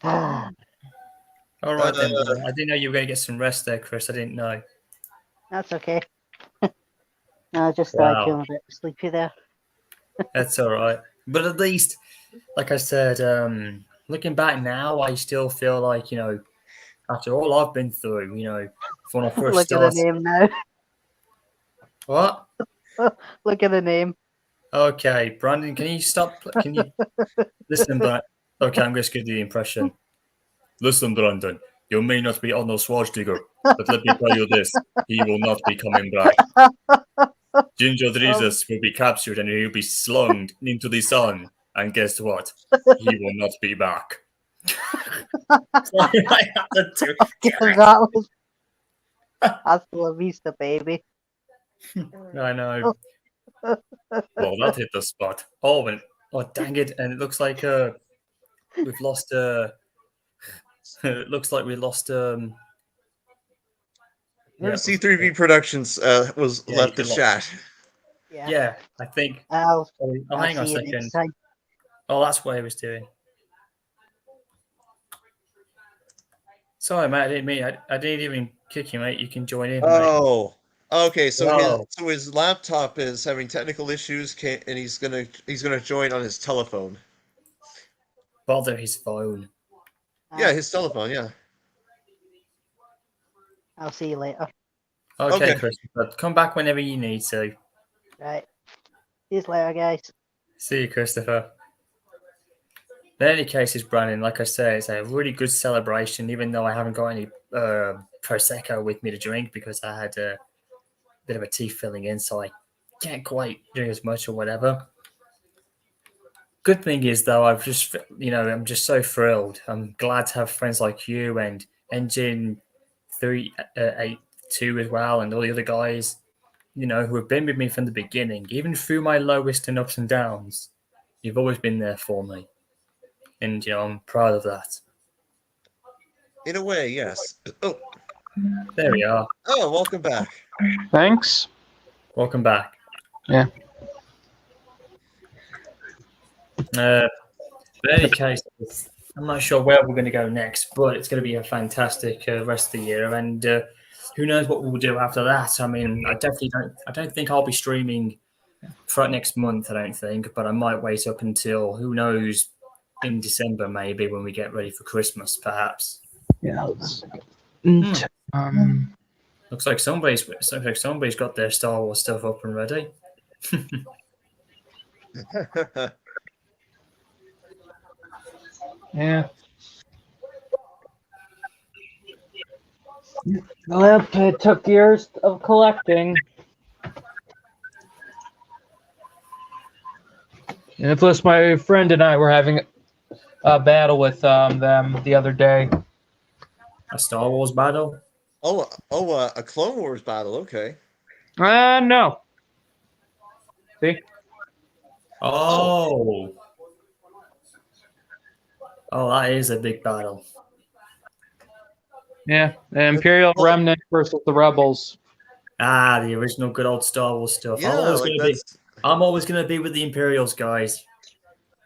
All right, then. I didn't know you were going to get some rest there, Chris. I didn't know. That's okay. No, I just started feeling a bit sleepy there. That's all right. But at least, like I said, looking back now, I still feel like, after all I've been through, when I first Look started. at the name now. What? Look at the name. Okay, Brandon, can you stop? Can you listen, Brandon? Okay, I'm just going to do the impression. Listen, Brandon, you may not be Arnold Schwarzenegger, but let me tell you this: he will not be coming back. Ginger Jesus will be captured and he'll be slung into the sun. And guess what? He will not be back. That was hasta la vista, baby. I know. Well, that hit the spot. Oh, dang it! And it looks like we've lost. It looks like we lost. C3V Productions left the chat. Yeah, I think. I'll hang on a second. Oh, that's what I was doing. Sorry, mate. I didn't mean. I didn't even kick you, mate. You can join in. Oh. Mate. Okay, so his laptop is having technical issues, and he's gonna join on his telephone. Bother his phone. Yeah, his telephone. Yeah. I'll see you later. Okay, Christopher. Come back whenever you need to. Right. See you later, guys. See you, Christopher. In any case, Brandon, like I said, it's a really good celebration, even though I haven't got any Prosecco with me to drink because I had a bit of a teeth filling in, so I can't quite drink as much or whatever. Good thing is though, I'm just so thrilled. I'm glad to have friends like you and Engine 382 as well, and all the other guys, who have been with me from the beginning, even through my lowest and ups and downs. You've always been there for me, and I'm proud of that. In a way, yes. Oh, There we are. welcome back. Thanks. Welcome back. Yeah. In any case, I'm not sure where we're going to go next, but it's going to be a fantastic rest of the year, and who knows what we'll do after that. I mean, I don't think I'll be streaming for next month. I don't think, but I might wait up until who knows in December, maybe when we get ready for Christmas, perhaps. Yeah. Looks like somebody's got their Star Wars stuff up and ready. Yeah. Well, it took years of collecting. And plus, my friend and I were having a battle with them the other day. A Star Wars battle? A Clone Wars battle. Okay. No. See? Oh, that is a big battle. Yeah, the Imperial Remnant versus the Rebels. The original good old Star Wars stuff. Yeah, I'm always gonna be with the Imperials, guys.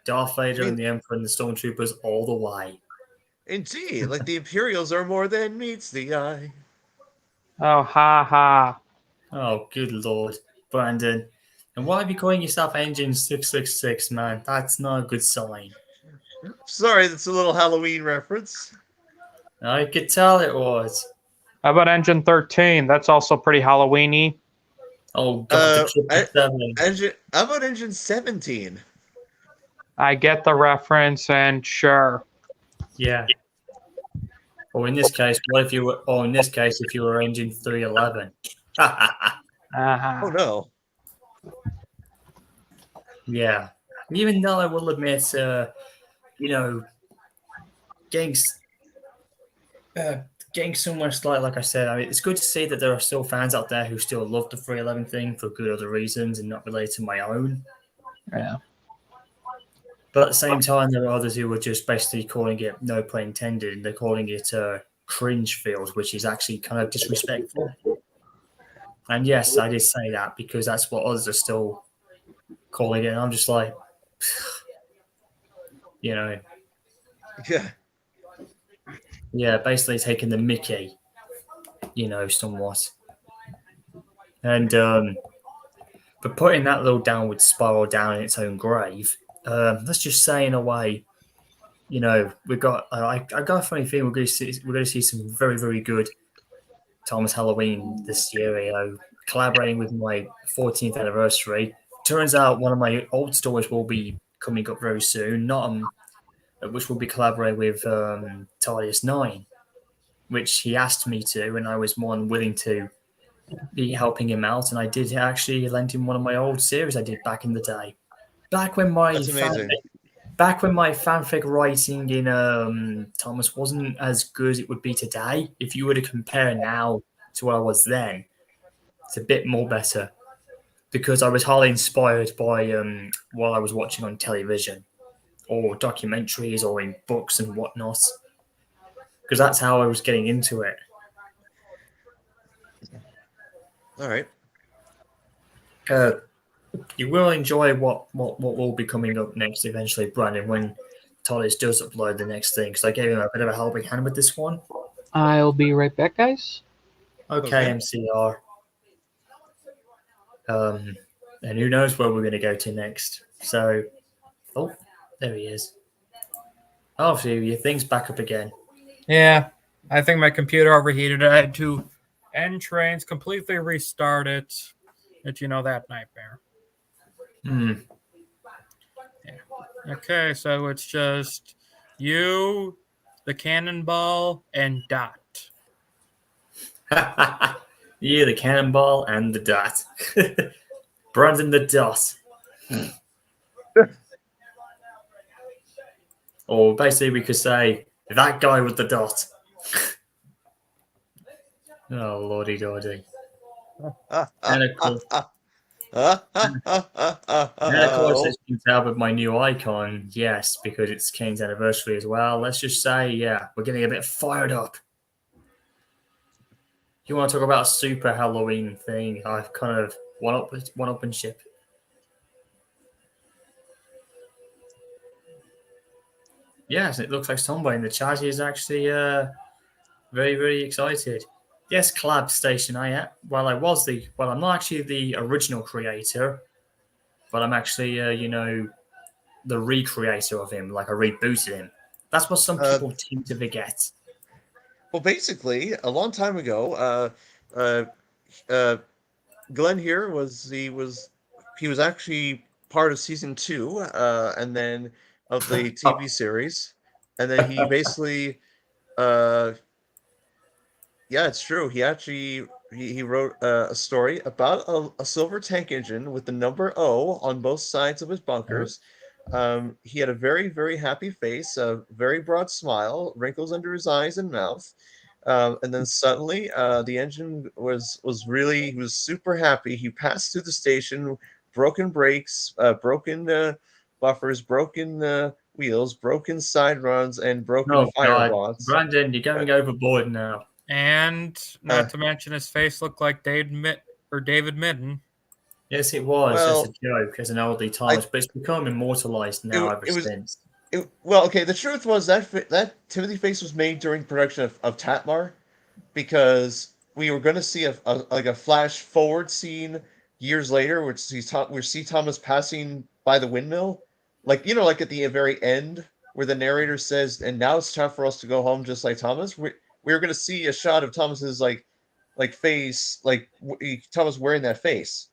Darth Vader and the Emperor and the Stormtroopers all the way. Indeed, like the Imperials are more than meets the eye. Oh, ha ha. Oh, good lord, Brandon. And why are you calling yourself Engine 666, man? That's not a good sign. Sorry, that's a little Halloween reference. I could tell it was. How about Engine 13? That's also pretty Halloween-y. Oh, God, the 777. How about Engine 17? I get the reference, and sure. Yeah. Or in this case, if you were Engine 311. Oh no. Yeah. Even though I will admit, getting somewhere slight, like I said, I mean, it's good to see that there are still fans out there who still love the 311 thing for good other reasons and not related to my own. Yeah. But at the same time, there are others who are just basically calling it, no pun intended, they're calling it cringe feels, which is actually kind of disrespectful. And yes, I did say that because that's what others are still calling it. And I'm just like, Yeah. Yeah, basically taking the mickey, somewhat. And but putting that little downward spiral down in its own grave, let's just say in a way, we've got. I got a funny feeling we're going to see some very, very good Thomas Halloween this year. Collaborating with my 14th anniversary. Turns out one of my old stories will be coming up very soon. Which will be collaborating with Tardius 9, which he asked me to, and I was more than willing to be helping him out. And I did actually lend him one of my old series I did back in the day. Back when my fanfic writing in Thomas wasn't as good as it would be today. If you were to compare now to where I was then, it's a bit more better because I was highly inspired by what I was watching on television or documentaries or in books and whatnot, because that's how I was getting into it. All right. You will enjoy what will be coming up next eventually, Brandon, when Toddis does upload the next thing, because I gave him a bit of a helping hand with this one. I'll be right back, guys. Okay. MCR. And who knows where we're going to go to next. So, there he is. Oh, so your thing's back up again. Yeah, I think my computer overheated. I had to end trains, completely restart it. But that nightmare. Yeah. Okay, so it's just you, the cannonball, and Dot. Yeah, the cannonball and the Dot. Brandon the Dot. Or basically, we could say that guy with the dot. Oh lordy doddy. And of course, Oh, as you can tell with my new icon, yes, because it's Kane's anniversary as well. Let's just say, yeah, we're getting a bit fired up. You want to talk about a super Halloween thing? I've kind of one-upmanship. Yes, it looks like somebody in the chat is actually very, very excited. Yes, Collab Station. I'm not actually the original creator, but I'm actually, the recreator of him. Like I rebooted him. That's what some people tend to forget. well, basically, a long time ago, Glenn here he was actually part of season 2, and then of the TV series, and then he basically, yeah, it's true. He actually he wrote a story about a silver tank engine with the number O on both sides of his bunkers. He had a very, very happy face, a very broad smile, wrinkles under his eyes and mouth. And then suddenly, the engine was really, he was super happy. He passed through the station, broken brakes, broken buffers, broken wheels, broken side runs, and broken Oh fire God, rods. Brandon, you're going overboard now. And not to mention his face looked like David Midden. Yes, it was Well, just a joke as an oldie Thomas, but it's become immortalized now ever since. Well, okay. The truth was that Timothy face was made during production of Tatmar, because we were going to see a flash forward scene years later, where we see Thomas passing by the windmill, like at the very end where the narrator says, "And now it's time for us to go home, just like Thomas." We were going to see a shot of Thomas's like face, Thomas wearing that face,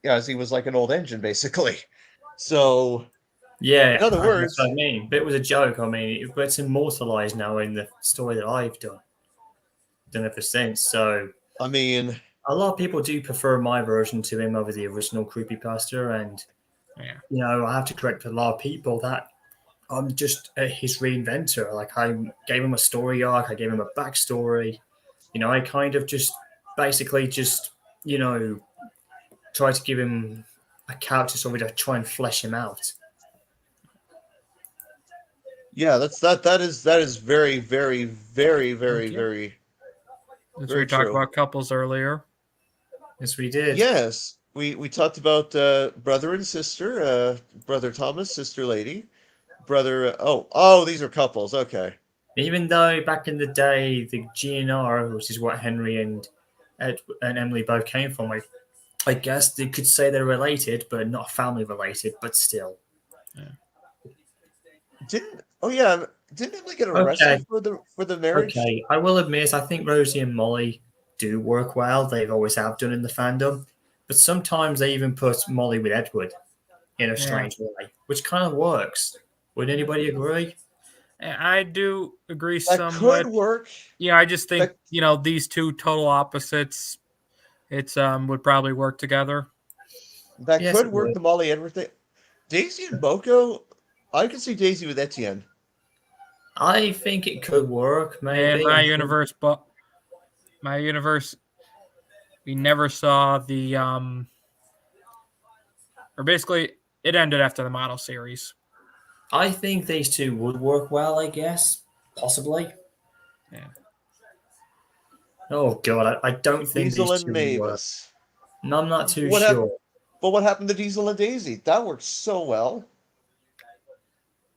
as he was like an old engine, basically. So. Yeah, In other words, that's what I mean. But it was a joke. I mean, it's immortalized now in the story that I've done ever since. So, I mean, a lot of people do prefer my version to him over the original creepypasta, and I have to correct a lot of people that I'm just his reinventor. Like I gave him a story arc, I gave him a backstory. I kind of just basically try to give him a character story to try and flesh him out. yeah, that is very, very, very, very, very. As very we talked true. about couples earlier. Yes, we did. Yes, we talked about brother and sister, brother Thomas, sister Lady, brother. Oh, these are couples. Okay. Even though back in the day, the GNR, which is what Henry and Ed and Emily both came from, I guess they could say they're related, but not family related, but still. Didn't Emily get arrested for the marriage? Okay, I will admit, I think Rosie and Molly do work well. They've always have done in the fandom, but sometimes they even put Molly with Edward in a strange way, which kind of works. Would anybody agree? I do agree That somewhat. could work. Yeah, I just think these two total opposites, would probably work together. That Yes, could it work. would. The Molly Edward thing. Daisy and Boko. I could see Daisy with Etienne. I think it could work. Maybe. In my universe, we never saw the or basically it ended after the model series. I think these two would work well. I guess possibly. Yeah. Oh God, I don't think Diesel these and two would work. Mavis. No, I'm not too What sure. But what happened to Diesel and Daisy? That worked so well.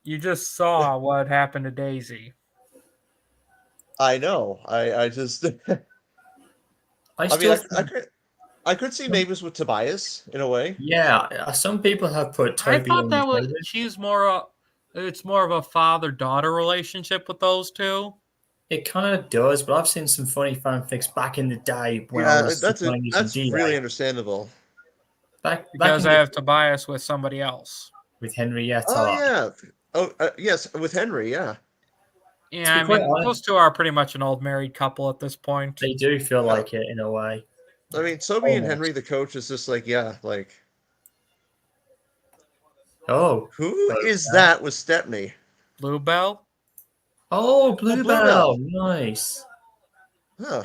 You just saw what happened to Daisy. I know. I just. I could see Mavis with Tobias in a way. Yeah, some people have put Toby. I thought that was it's more of a father-daughter relationship with those two. It kind of does, but I've seen some funny fanfics back in the day when I was that's using really DA. understandable. Because I have Tobias with somebody else. With Henrietta. Oh yeah. Yes, with Henry. Yeah. Yeah, I mean, those two are pretty much an old married couple at this point. They do feel like it in a way. I mean, Toby and Henry, the coach, is just like, Oh. Who is that with Stepney? Bluebell. Oh, Bluebell. Bluebell. Nice. Huh.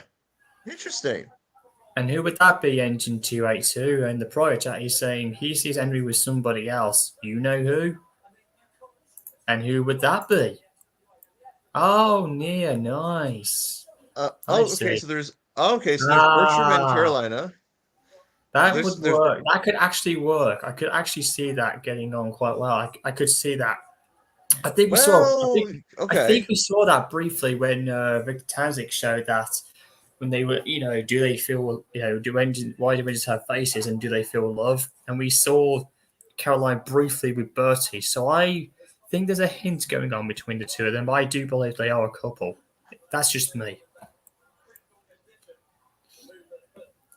Interesting. And who would that be, Engine 282? And the prior chat is saying he sees Henry with somebody else. You know who? And who would that be? Oh, Nia, nice. I Okay, see. so there's Bertram and Carolina. That There's- would there's- work. That could actually work. I could actually see that getting on quite well. I could see that. I think we saw. I okay. think we saw that briefly when Victor Tanzik showed that when they were, do they feel, why do engines have faces and do they feel love? And we saw Caroline briefly with Bertie. So I think there's a hint going on between the two of them. But I do believe they are a couple. That's just me.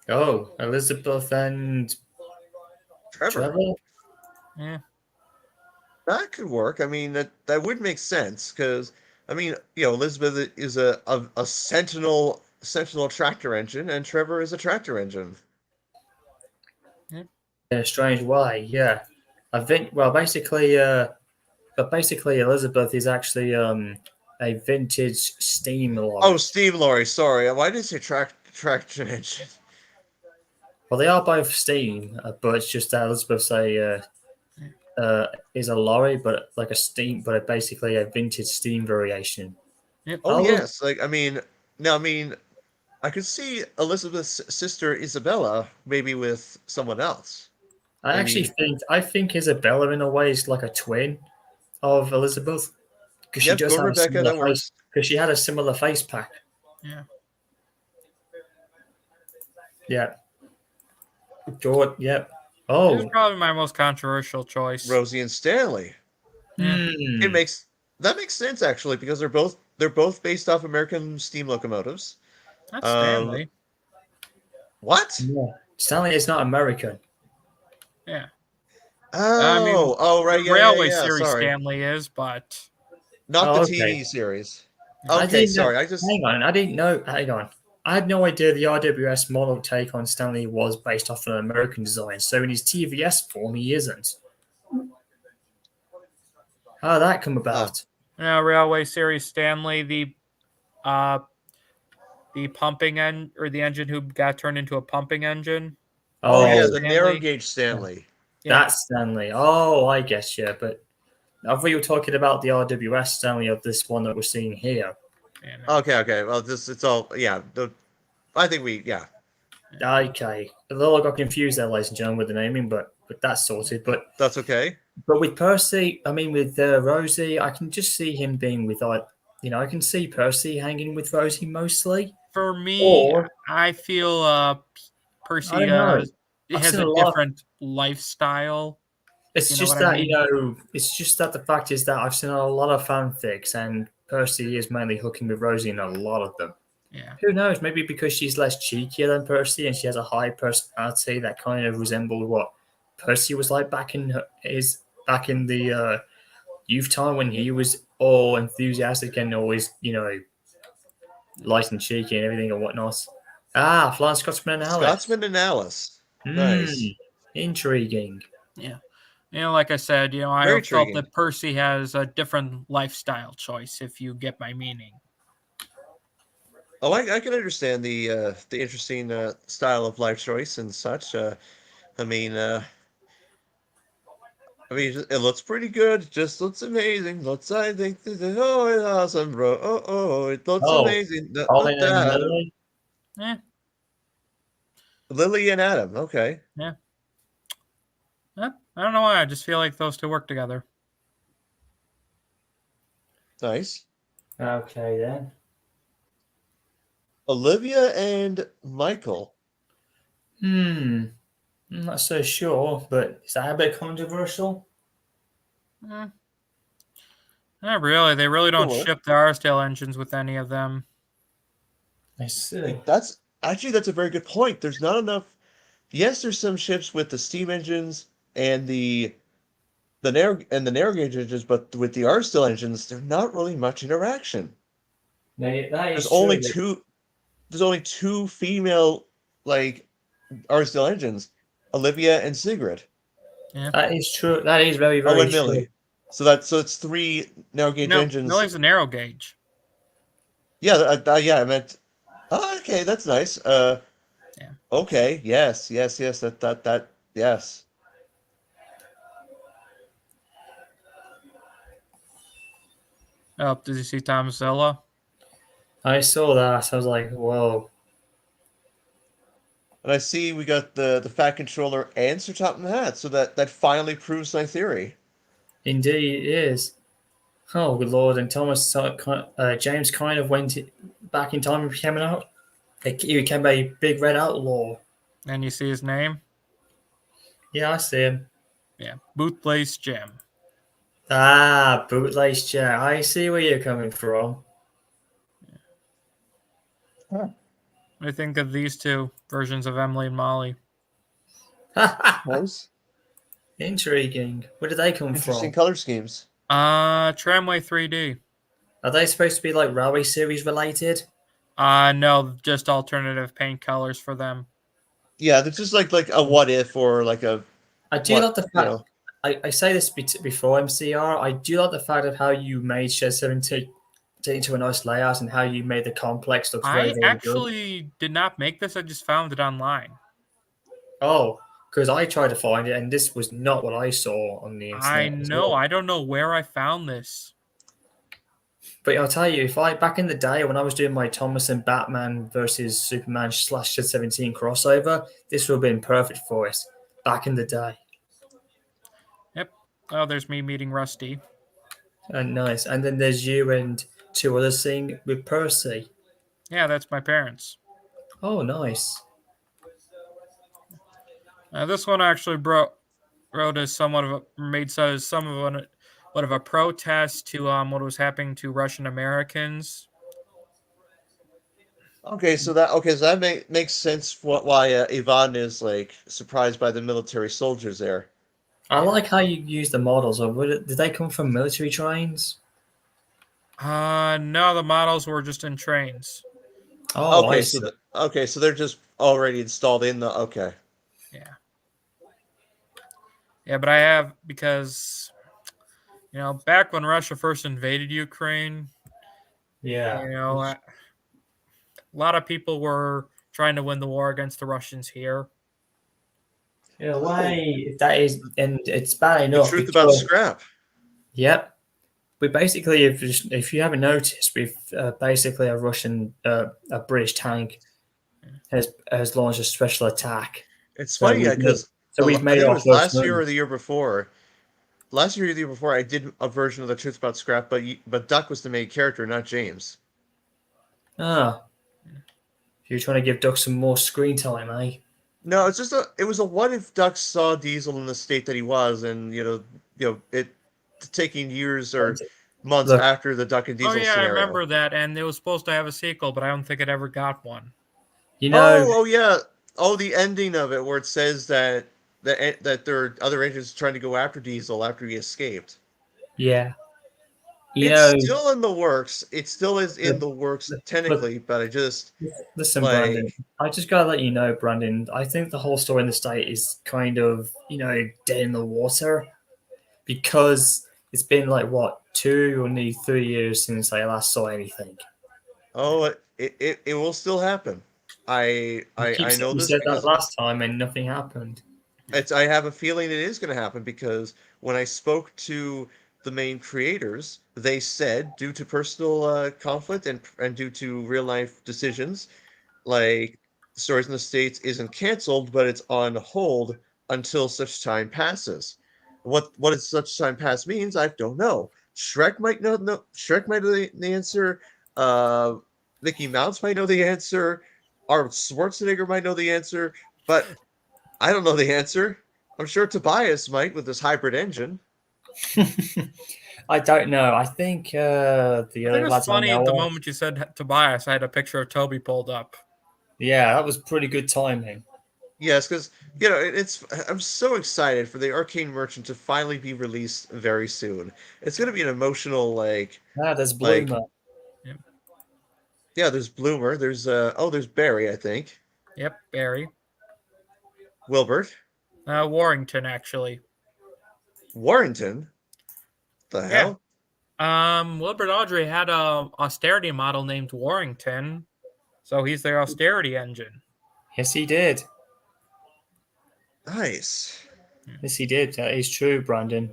Oh, Elizabeth and Trevor? Yeah. That could work. I mean, that would make sense because Elizabeth is a Sentinel tractor engine, and Trevor is a tractor engine. In a strange way, yeah. I think. Well, basically, Elizabeth is actually a vintage steam lorry. Oh, steam lorry. Sorry, why did I say traction engine? Well, they are both steam, but it's just that Elizabeth's is a lorry, but like a steam, but basically a vintage steam variation. Yep. Oh yes, I could see Elizabeth's sister Isabella maybe with someone else. I think Isabella in a way is like a twin of Elizabeth because she does have Rebecca, that works. Because she had a similar face pack. Yeah. Yeah. George. Yep. Oh, This is probably my most controversial choice. Rosie and Stanley. That makes sense actually because they're both based off American steam locomotives. That's Stanley. What? Yeah. Stanley is not American. Yeah. Right. Yeah, Railway yeah, series sorry. Stanley is, but Not the okay. TV series. I Okay, didn't know- sorry. Hang on. I didn't know. Hang on. I had no idea the RWS model take on Stanley was based off an American design. So in his TVS form, he isn't. How did that come about? Railway series Stanley, the pumping or the engine who got turned into a pumping engine. Oh yeah, the Stanley. narrow gauge Stanley. Yeah. That's Stanley. Oh, I guess, yeah. But I thought you were talking about the RWS Stanley of this one that we're seeing here. Okay. Well, it's all I think Okay. A little got confused there, ladies and gentlemen, with the naming, but that's sorted. But that's okay. But with Percy, I mean, with Rosie, I can just see him being with, I can see Percy hanging with Rosie mostly. For me, Or- I feel Percy I don't know. I've has seen a a lot- different lifestyle. It's You know just what I that, mean? it's just that the fact is that I've seen a lot of fanfics and Percy is mainly hooking with Rosie in a lot of them. Yeah. Who knows? Maybe because she's less cheekier than Percy and she has a high personality that kind of resembled what Percy was like back in the youth time when he was all enthusiastic and always, light and cheeky and everything and whatnot. Flying Scotsman and Alice. Scotsman and Alice. Nice. Intriguing. Yeah. Like I said, I Very felt intriguing. that Percy has a different lifestyle choice, if you get my meaning. Oh, I can understand the interesting style of life choice and such. It looks pretty good. Just looks amazing. I think this is it's awesome, bro. It looks amazing. Colin and Lily. Yeah. Lily and Adam. Okay. Yeah. I don't know why. I just feel like those two work together. Nice. Okay, then. Olivia and Michael. I'm not so sure, but is that a bit controversial? Not really. They really don't Cool. ship the Arsdale engines with any of them. I see. That's a very good point. There's not enough. Yes, there's some ships with the steam engines and the narrow gauge engines, but with the Arsdale engines, there's not really much interaction. There's only two female Arsdale engines, Olivia and Sigrid. Yeah. That is true. That is very, very and true. Millie. So it's 3 narrow gauge No, engines. no, it's a narrow gauge. Yeah, yeah, I meant. Oh, okay, that's nice. Yeah. Okay, yes. That yes. Oh, did you see Tomazella? I saw that. I was like, whoa. And I see we got the Fat Controller and Sir Topham Hatt, so that finally proves my theory. Indeed, it is. Oh, good lord. And James kind of went back in time and became he became a big red outlaw. And you see his name? Yeah, I see him. Yeah, Bootlace Jim. Ah, Bootlace Jack. I see where you're coming from. What do you think of these two versions of Emily and Molly? Nice. Intriguing. Where did they come Interesting from? color schemes. Tramway 3D. Are they supposed to be like Railway Series related? No, just alternative paint colors for them. Yeah, they're just like a what if or like a I do What, like the fact. you know. I say this before MCR. I do like the fact of how you made Shed 17 into a nice layout and how you made the complex look very, I very actually did not make this. I just found it online. good. Oh, because I tried to find it and this was not what I saw on the internet. I as know. well. I don't know where I found this. But I'll tell you, if I back in the day when I was doing my Thomas and Batman versus Superman / Shed 17 crossover, this would have been perfect for it. Back in the day. Yep. Oh, there's me meeting Rusty. And nice. And then there's you and 2 others sing with Percy. Yeah, that's my parents. Oh, nice. This one actually wrote as somewhat of a protest to what was happening to Russian Americans. Okay, so that makes sense why Ivan is like surprised by the military soldiers there. I like how you use the models. Did they come from military trains? No, the models were just in trains. Oh, Okay, I so see. so they're just already installed in the okay. Yeah. Yeah, but I have because back when Russia first invaded Ukraine, Yeah. a lot of people were trying to win the war against the Russians here. In a way, that is, and it's bad The enough. truth about scrap. Yep. We basically, if you haven't noticed, we've basically a British tank has launched a special attack. It's So funny, we've because we've I made think it our was first last year move. or the year before. Last year or the year before, I did a version of the truth about scrap, but Duck was the main character, not James. Ah, you're trying to give Duck some more screen time, eh? No, it was a what if Duck saw Diesel in the state that he was, and it taking years or months Look, after the Duck and Diesel Oh yeah, scenario. I remember that, and it was supposed to have a sequel, but I don't think it ever got one. you know, Oh yeah. Oh, the ending of it where it says that there are other agents trying to go after Diesel after he escaped. yeah, It's still in the works. It still is in the works look- technically, but I just listen, like Brandon. I just gotta let you know, Brandon. I think the whole story in the state is kind of dead in the water because it's been like what 2 or nearly 3 years since I last saw anything. oh it will still happen. I know You this said that because last time and nothing happened. I have a feeling it is going to happen because when I spoke to the main creators, they said due to personal conflict and due to real life decisions, like Stories in the States isn't canceled, but it's on hold until such time passes. What does such time pass means? I don't know. Shrek might know. No, Shrek might know the answer. Uh, Mickey Mouse might know the answer. Arnold Schwarzenegger might know the answer, but I don't know the answer. I'm sure Tobias might with this hybrid engine. I don't know. I think the I think other it was lads I funny know the of- moment you said Tobias, I had a picture of Toby pulled up. Yeah, that was pretty good timing. Yes, because I'm so excited for the Arcane Merchant to finally be released very soon. It's gonna be an emotional Ah, there's Like- Bloomer. yeah. There's Bloomer. There's Barry. I think Yep, Barry. Wilbert Warrington, actually. Warrington. The Yeah. hell? Wilbert Audrey had a austerity model named Warrington, so he's their austerity engine. Yes, he did. Nice. Yes, he did. That is true, Brandon.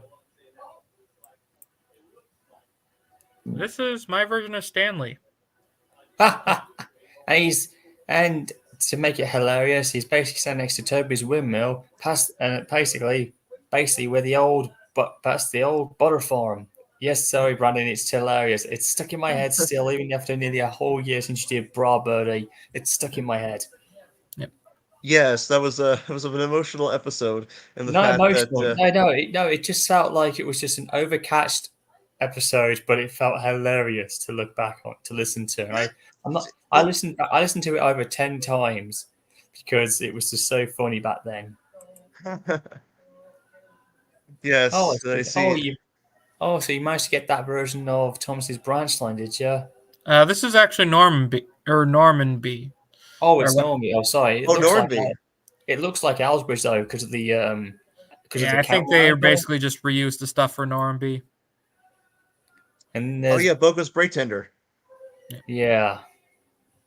This is my version of Stanley. and to make it hilarious, he's basically standing next to Toby's windmill, past basically where the old past the old butter farm. Yes, sorry, Brandon, it's hilarious. It's stuck in my head still, even after nearly a whole year since you did Bra Birdie. It's stuck in my head. Yes, that was an emotional episode, and the Not fact emotional. that It just felt like it was just an overcast episode, but it felt hilarious to look back on, to listen to. I listened to it over 10 times because it was just so funny back then. yes, Oh, I see. So you managed to get that version of Thomas's branch line, did you? This is actually Norman B. Oh, it's Or what- Normie. Oh, sorry. Normanby. It looks like Ellsbridge though, because of the Yeah, I think they basically just reused the stuff for Norman B. And Oh yeah, Boga's brake tender. yeah.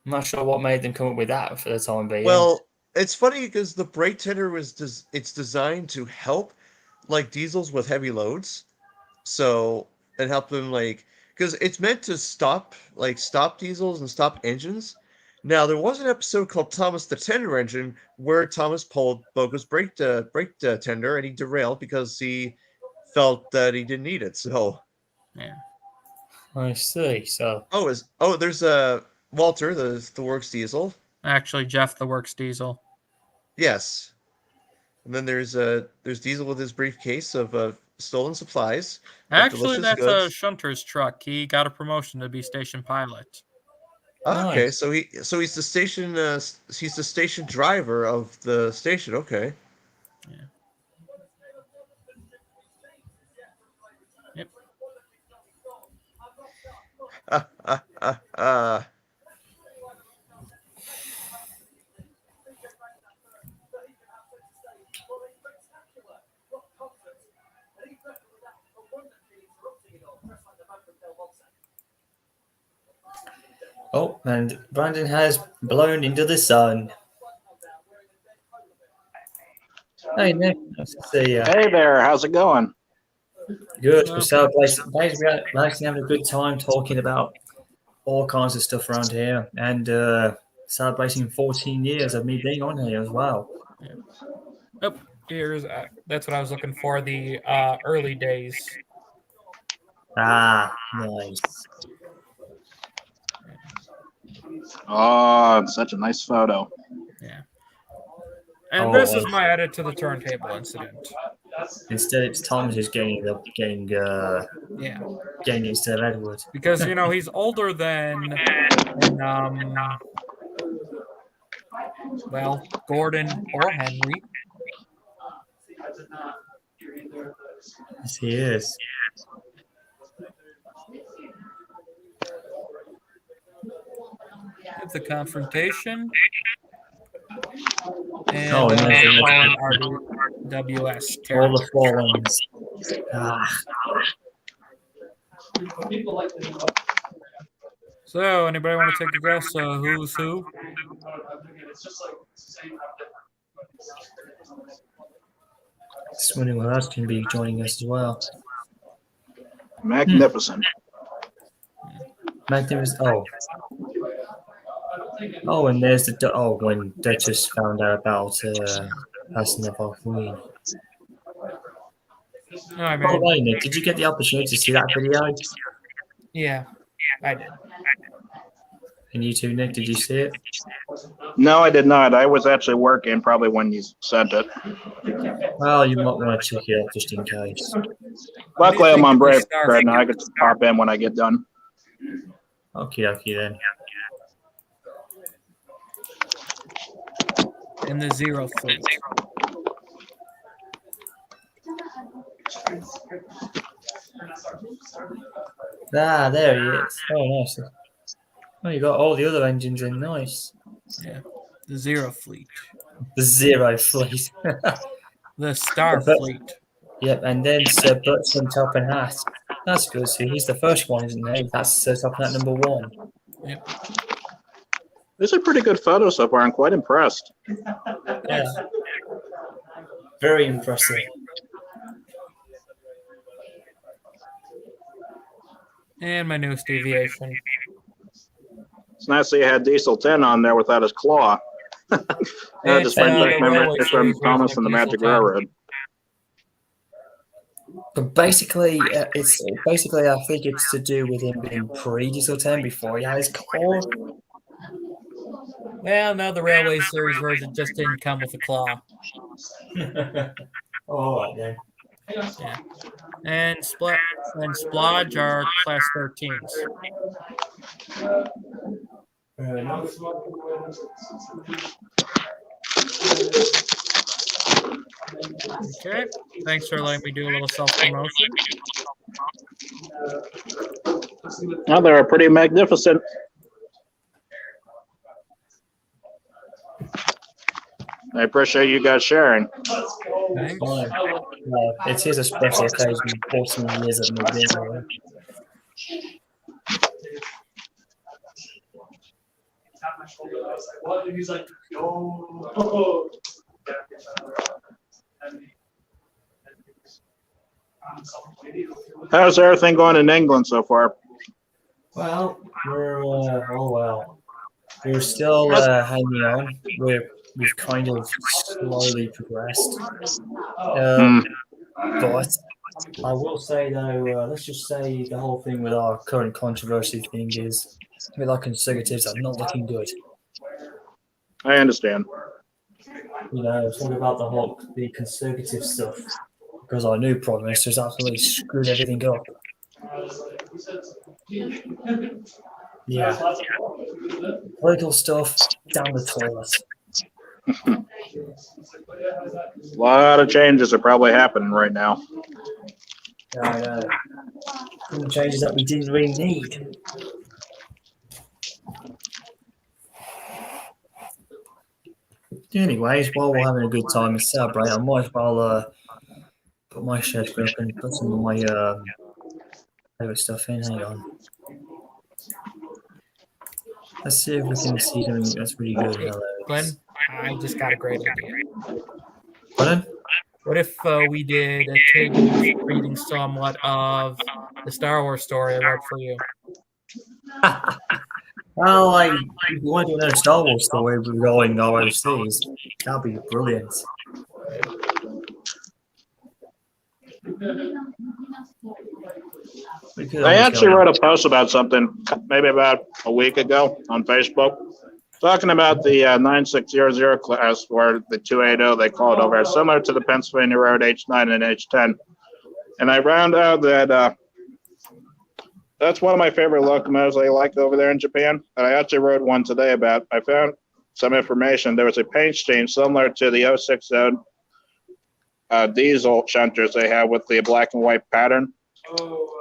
I'm not sure what made them come up with that for the time being. Well, it's funny because the brake tender it's designed to help like diesels with heavy loads, so it helped them because it's meant to stop diesels and stop engines. Now there was an episode called Thomas the Tender Engine where Thomas pulled Boga's brake tender and he derailed because he felt that he didn't need it. So Yeah. I see. So there's Walter the works diesel. Actually, Jeff the Works Diesel. Yes. And then there's Diesel with his briefcase of stolen supplies. of Actually, delicious that's a goods. shunter's truck. He got a promotion to be station pilot. Okay, Nice. so he's the station driver of the station. Okay. Yep. Oh, and Brandon has blown into the sun. Hey Nick, nice to see you. Hey there, how's it going? Good. We're celebrating. Basically, we're having a good time talking about all kinds of stuff around here, and celebrating 14 years of me being on here as well. Oh, here's that's what I was looking for. The early days. Ah, nice. Oh, it's such a nice photo. Yeah. And Oh, this is I my edit to the turntable incident. Instead, it's Tom who's getting Yeah. instead of Edward. Because he's older than Gordon or Henry. Yes, he is. The confrontation. And Oh, nice. RWS. All the fallings. Ah, So, anybody want to take a guess who's who? just wondering what else can be joining us as well. Magnificent. Magnificent. Oh, and there's the when Duchess found out about passing of our queen. No, I By the mean, way, Nick, did you get the opportunity to see that video? yeah, I did. And you too, Nick, did you see it? No, I did not. I was actually working probably when you sent it. Well, you might want to check it out just in case. Luckily, I'm on break Star right now. I could just pop in when I get done. Okay, then. In the Zero Fleet. Ah, there he is. Oh, nice. Oh, you got all the other engines in. Nice. Yeah, the Zero Fleet. The Zero Fleet. The Star But- Fleet. Yep, and then Sir Butts on top and hat. That's good. See, he's the first one, isn't he? That's up at number 1. This is a pretty good photo so far. I'm quite impressed. Yeah. Very impressive. And my newest deviation. It's nice that you had Diesel 10 on there without his claw. And Just the brings back Railway memories from Series Thomas version and the of Magic Diesel 10. Railroad. But basically, I think it's to do with him being pre-Diesel 10 before he had his claw. Well, no, the Railway Series version just didn't come with a claw. All right then. Yeah. And Splodge are class 13s. Okay. Thanks for letting me do a little self-promotion. Now they're pretty magnificent. I appreciate you guys sharing. Thanks. It is a special occasion. 14 years of me being here. How's everything going in England so far? Well, we're still hanging on. We've kind of slowly progressed. But I will say though, let's just say the whole thing with our current controversy thing is with our conservatives are not looking good. I understand. You know, talk about the conservative stuff because our new prime minister's absolutely screwed everything up. Yeah, political stuff down the toilet. A lot of changes are probably happening right now. I know. Some changes that we didn't really need. Anyways, while we're having a good time and celebrate, I might as well put my share screen up and put some of my favorite stuff in. Hang on. Let's see if we can see something that's really good. Hello. Glenn, I just got a great idea. Pardon? What if we did a table reading somewhat of the Star Wars story I wrote for you? Well, if you want to do another Star Wars story regarding our overseas, that'd be brilliant. I actually wrote a post about something maybe about a week ago on Facebook, talking about the 9600 class, where the 280 they call it over, similar to the Pennsylvania Road H9 and H10. And I found out that that's one of my favorite locomotives I like over there in Japan. And I actually wrote one today about, I found some information. There was a paint scheme similar to the 060 diesel shunters they have with the black and white pattern.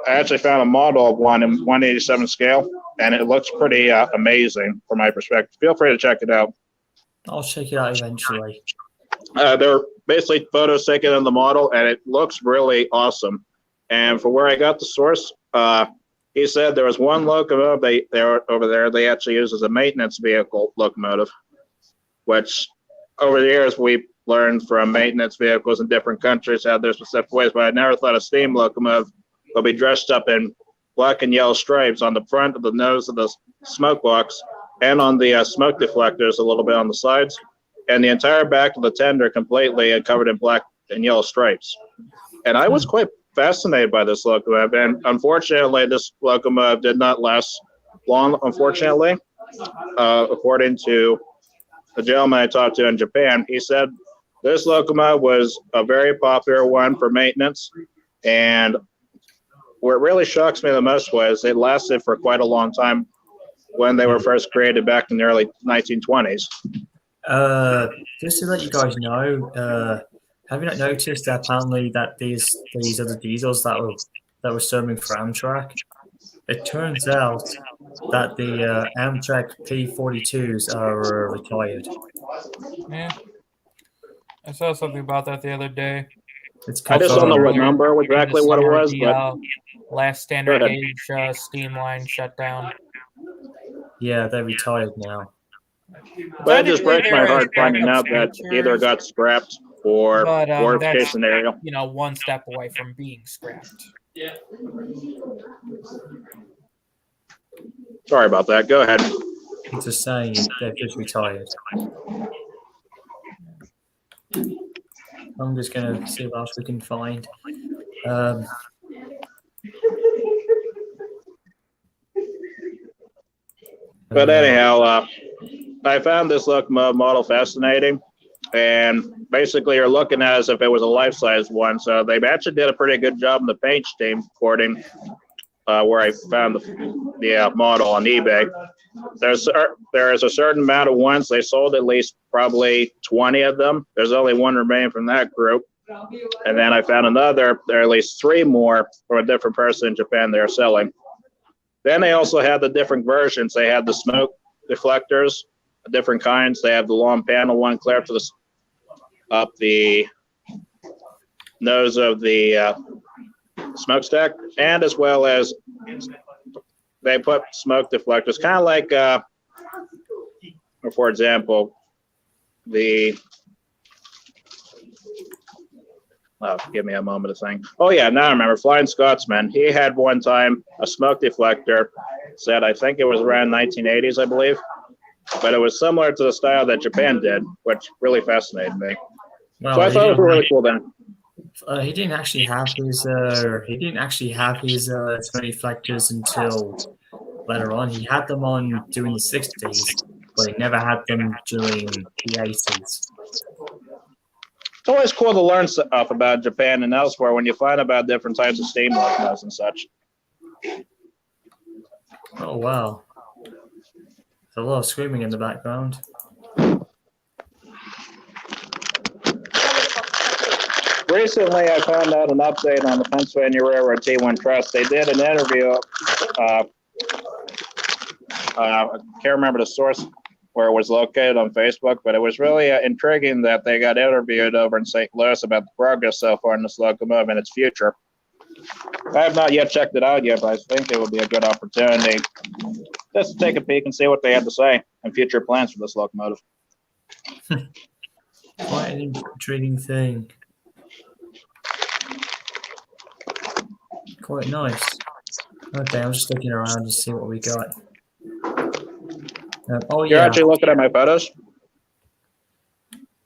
I actually found a model of one in 187 scale, and it looks pretty amazing from my perspective. Feel free to check it out. I'll check it out eventually. They're basically photos taken of the model, and it looks really awesome. And for where I got the source, he said there was one locomotive they were over there they actually use as a maintenance vehicle locomotive, which over the years we learned from maintenance vehicles in different countries have their specific ways, but I never thought a steam locomotive will be dressed up in black and yellow stripes on the front of the nose of the smoke box and on the smoke deflectors a little bit on the sides, and the entire back of the tender completely covered in black and yellow stripes. And I was quite fascinated by this locomotive, and unfortunately this locomotive did not last long, unfortunately. According to the gentleman I talked to in Japan, he said this locomotive was a very popular one for maintenance, and what really shocks me the most was it lasted for quite a long time when they were first created back in the early 1920s. Just to let you guys know, have you not noticed that apparently that these other diesels that were serving for Amtrak, it turns out that the Amtrak P42s are retired. Yeah. I saw something about that the other day. It's I just don't know what confirmed. number exactly what it was, but last standard Go ahead. gauge steam line shut down. Yeah, they're retired now. But it just Technically, breaks my they're heart finding backup out that either sponsors, got scrapped or but worst that's case scenario. one step away from being scrapped. Sorry about that. Go ahead. It's just saying they're just retired. I'm just gonna see what else we can find. But anyhow, I found this locomotive model fascinating, and basically you're looking at it as if it was a life-size one. So they actually did a pretty good job in the paint scheme porting, where I found the model on eBay. There's a certain amount of ones. They sold at least probably 20 of them. There's only one remaining from that group. And then I found there are at least 3 more from a different person in Japan they're selling. Then they also had the different versions. They had the smoke deflectors, different kinds. They have the long panel one clear up to up the nose of the smokestack, and as well as they put smoke deflectors, kind of like, for example, give me a moment to think. Oh yeah, now I remember. Flying Scotsman. He had one time a smoke deflector set. I think it was around 1980s, I believe, but it was similar to the style that Japan did, which really fascinated me. Well, So I thought it was really cool then. He didn't actually have his smoke deflectors until later on. He had them on during the 60s, but he never had them during the 80s. It's always cool to learn stuff about Japan and elsewhere when you find about different types of steam locomotives and such. Oh wow. There's a lot of screaming in the background. Recently, I found out an update on the Pennsylvania Railroad T1 Trust. They did an interview. I can't remember the source where it was located on Facebook, but it was really intriguing that they got interviewed over in St. Louis about the progress so far in this locomotive and its future. I have not yet checked it out yet, but I think it would be a good opportunity just to take a peek and see what they had to say and future plans for this locomotive. Quite an intriguing thing. Quite nice. Okay, I'm just looking around to see what we got. Oh You're yeah. actually looking at my photos?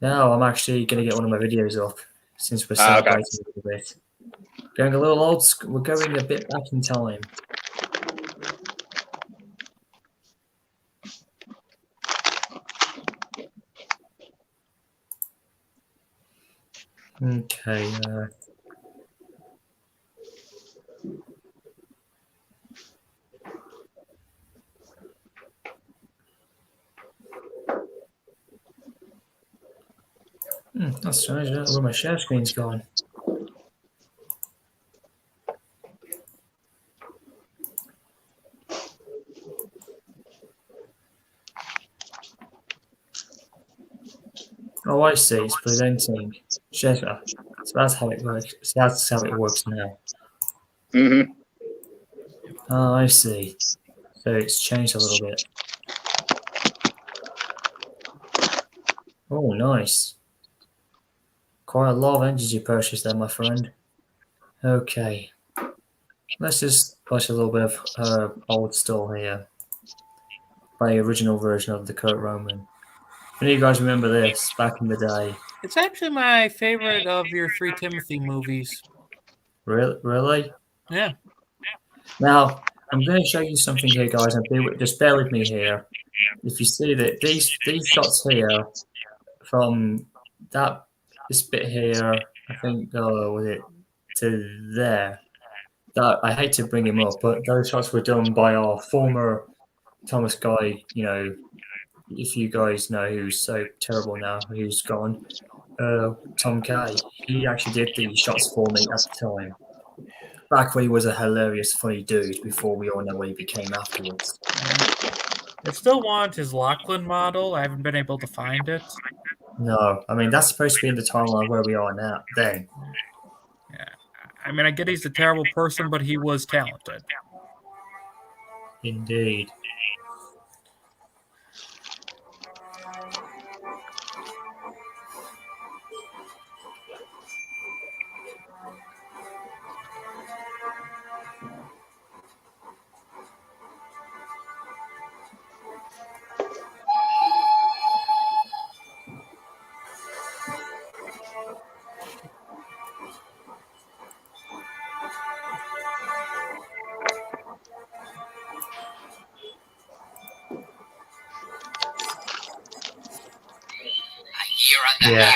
No, I'm actually going to get one of my videos up since we're Okay. celebrating a little bit. Going a little old school. We're going a bit back in time. Okay. That's strange. I don't know where my share screen's gone. Oh, I see. It's presenting. Share. So that's how it works. So that's how it works now. Mm-hmm. Oh, I see. So it's changed a little bit. Oh, nice. Quite a lot of engines you purchased there, my friend. Okay. Let's just watch a little bit of old stall here. By the original version of the Kurt Roman. If any of you guys remember this back in the day. It's actually my favorite of your 3 Timothy movies. Really? Yeah. Now, I'm going to show you something here, guys, and just bear with me here. If you see that these shots here, from this bit here, I think, was it to there? That I hate to bring him up, but those shots were done by our former Thomas Guy. You know, if you guys know who's so terrible now, who's gone, Tom Kay. He actually did these shots for me at the time. Back when he was a hilarious, funny dude, before we all know what he became afterwards. I still want his Lachlan model. I haven't been able to find it. No, I mean, that's supposed to be in the timeline where we are now. Then, I mean, I get he's a terrible person, but he was talented. Indeed. Yeah,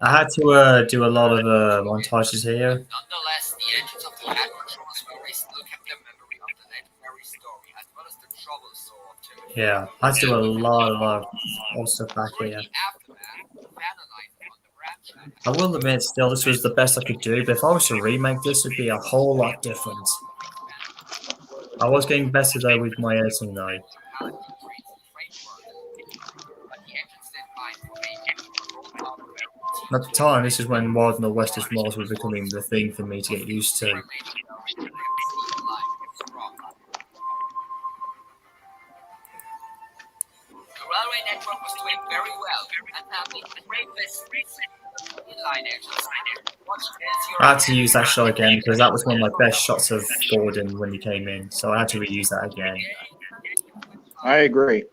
I had to do a lot of montages here. Nonetheless, the engines of the Albatross were still kept the memory of the legendary story, as well as the trouble solved. Yeah, I had to do a lot of old stuff back here. I will admit, still, this was the best I could do, but if I was to remake this, it'd be a whole lot different. I was getting better, though, with my editing, though. At the time, this is when Wild Northwestern Mars was becoming the thing for me to get used to. The railway network was doing very well, and having the greatest inline engines. I had to use that shot again because that was one of my best shots of Gordon when he came in, so I had to reuse that again. I agree.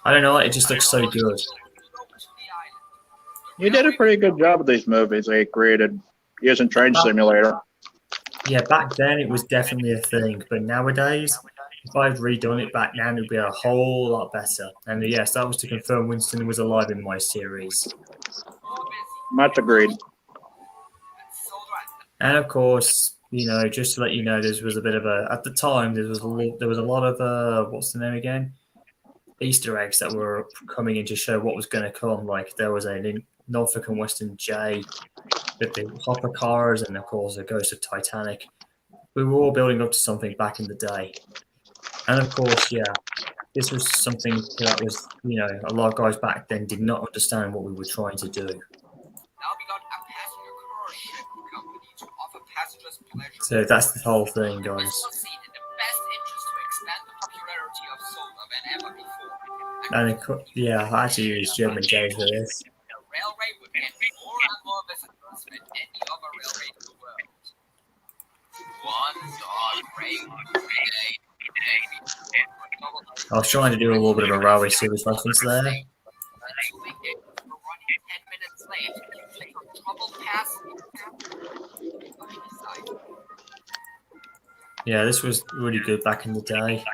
I don't know, it just looks so good. You did a pretty good job with these movies they created using Train Simulator. Yeah, back then it was definitely a thing, but nowadays, if I'd redone it back now, it would be a whole lot better. And yes, that was to confirm Winston was alive in my series. Much agreed. And of course, you know, just to let you know, there was a bit of a at the time there was a lot of what's the name again? Easter eggs that were coming in to show what was going to come. Like there was a Norfolk and Western J with the hopper cars, and of course the Ghost of Titanic. We were all building up to something back in the day, and of course, yeah, this was something that was, you know, a lot of guys back then did not understand what we were trying to do. So that's the whole thing, guys. And yeah, I had to use German J for this. I was trying to do a little bit of a railway series reference there. Yeah, this was really good back in the day.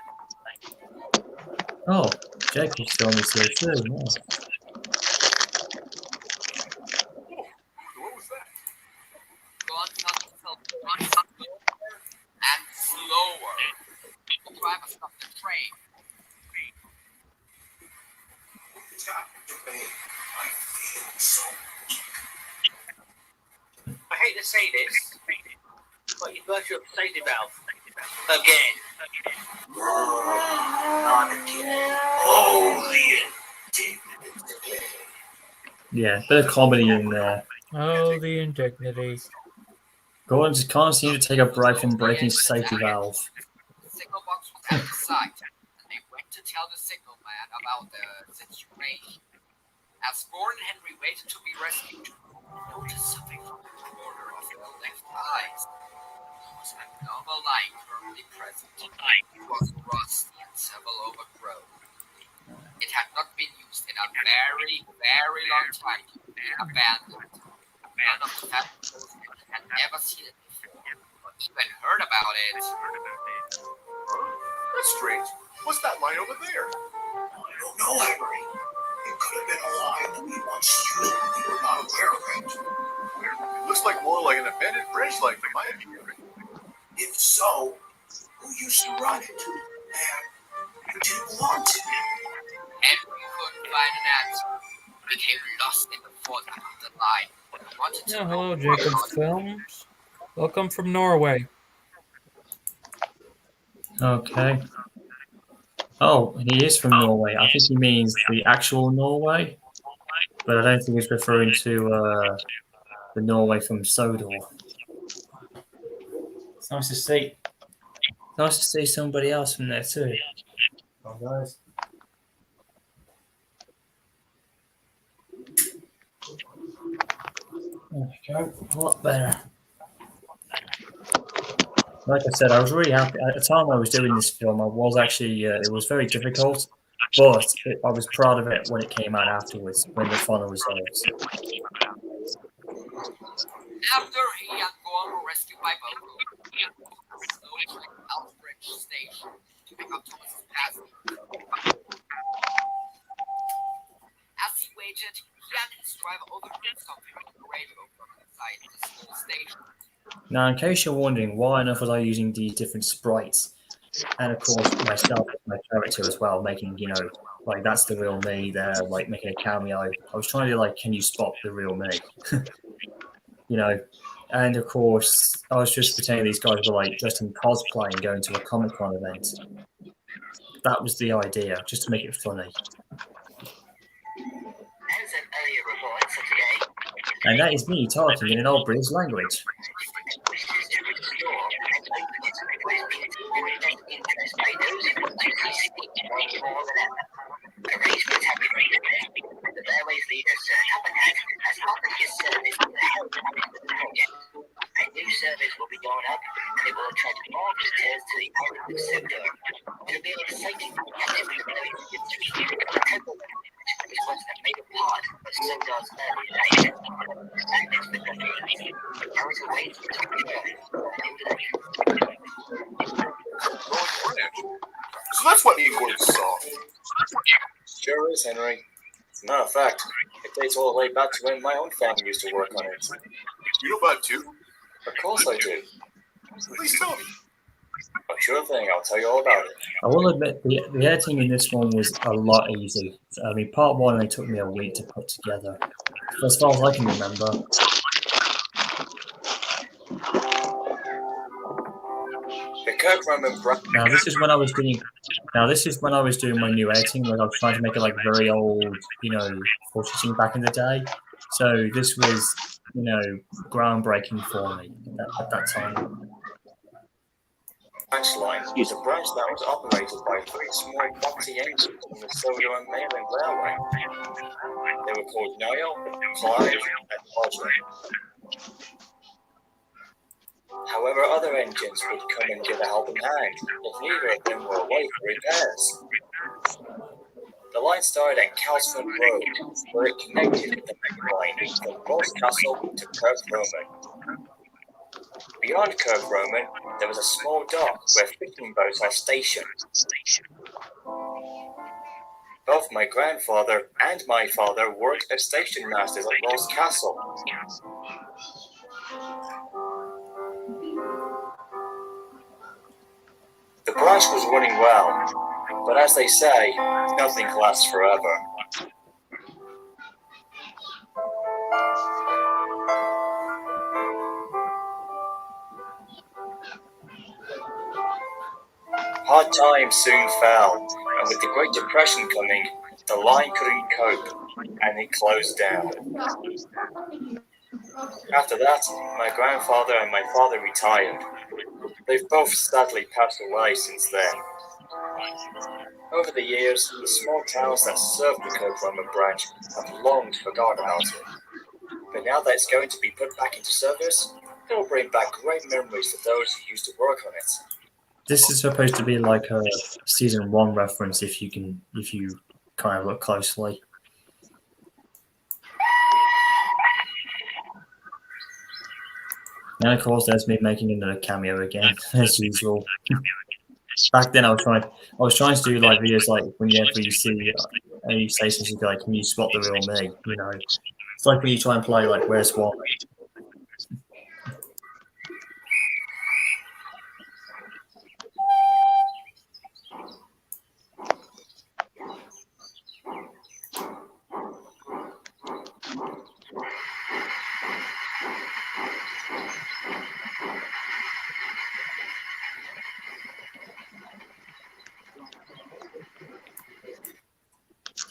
Oh, Jake is still on this here too. Yeah. And slower. The driver stopped the train. I hate to say this, but you burst your safety valve. Again. Not again. Holy indignity. Yeah, bit of comedy in there. Oh, the indignity. Gordon just can't seem to take a break from breaking his safety valve. The signal box was out of sight, and they went to tell the signal man about the situation. As Gordon and Henry waited to be rescued, they noticed something from the corner of their left eyes. There was another light firmly present. It was rusty and several overgrown. It had not been used in a very, very long time. Abandoned. None of the passengers had never seen it before, or even heard about it. That's strange. What's that line over there? I don't know, Henry. It could have been a line that we once knew we were not aware of it. It looks like more like an abandoned bridge light from my opinion. If so, who used to run it? And who didn't want it? Henry couldn't find an answer. He became lost in the thought of the line. Yeah, hello, Jacob's Films. Welcome from Norway. Okay. Oh, he is from Norway. I think he means the actual Norway, but I don't think he's referring to the Norway from Sodor. It's nice to see. Nice to see somebody else from there too. Oh, guys. There we go. A lot better. Like I said, I was really happy at the time I was doing this film. I was actually it was very difficult, but I was proud of it when it came out afterwards, when the final results. After he and Gorm were rescued by Bogo, slowly trekked Outbridge Station to pick up Thomas's passing. As he waited, he and his driver overheard something on the radio from inside the small station. Now, in case you're wondering, why on earth was I using these different sprites? And of course, myself, my character as well, making, like that's the real me there, like making a cameo. I was trying to do, like, can you spot the real me? And of course, I was just pretending these guys were like just in cosplay and going to a Comic-Con event. That was the idea, just to make it funny. And that is me talking in an old British language. A new service will be going up, and it will attract more visitors to the island of Sodor. It'll be an exciting which was a major part of Sodor's early life. And next to the there is a way to So that's what me and Gordon saw. Sure is, Henry. As a matter of fact, it dates all the way back to when my own family used to work on it. You know about it too? Of course I do. Please tell me. Oh, sure thing, I'll tell you all about it. I will admit, the editing in this one was a lot easy. I mean, part one only took me a week to put together, as far as I can remember. The Kirk Roman Now this is when I was doing my new editing. Like I was trying to make it like very old, footage back in the day. So this was, groundbreaking for me at that time. branch line is a branch that was operated by three small boxy engines on the Sodor and Mainland Railway. They were called Niall, Clive, and Hodgman. However, other engines would come and give a helping hand if neither of them were away for repairs. The line started at Calsford Road, where it connected with the main line from Rosscastle to Kirk Roman. Beyond Kirk Roman, there was a small dock where fishing boats are stationed. Both my grandfather and my father worked as station masters at Rosscastle. The branch was running well, but as they say, nothing lasts forever. Hard times soon fell, and with the Great Depression coming, the line couldn't cope, and it closed down. After that, my grandfather and my father retired. They've both sadly passed away since then. Over the years, the small towns that served the Kirk Roman branch have long forgotten about it. But now that it's going to be put back into service, it will bring back great memories for those who used to work on it. This is supposed to be like a season 1 reference if you kind of look closely. And of course, there's me making another cameo again, as usual. Back then, I was trying to do like videos like whenever you see any stations, you'd be like, "Can you spot the real me?" It's like when you try and play like "Where's Wally?"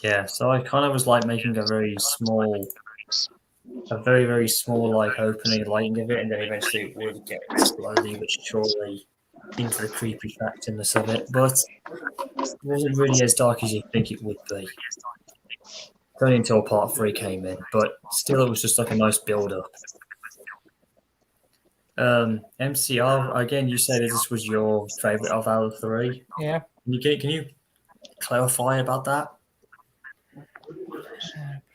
Yeah, so I kind of was like making a very small a very, very small like opening lighting of it, and then eventually it would get slowly but surely into the creepy factorness of it. But it wasn't really as dark as you think it would be. Only until part 3 came in, but still it was just like a nice build up. MCR, again, you said this was your favorite of out of 3. Yeah. Can you clarify about that?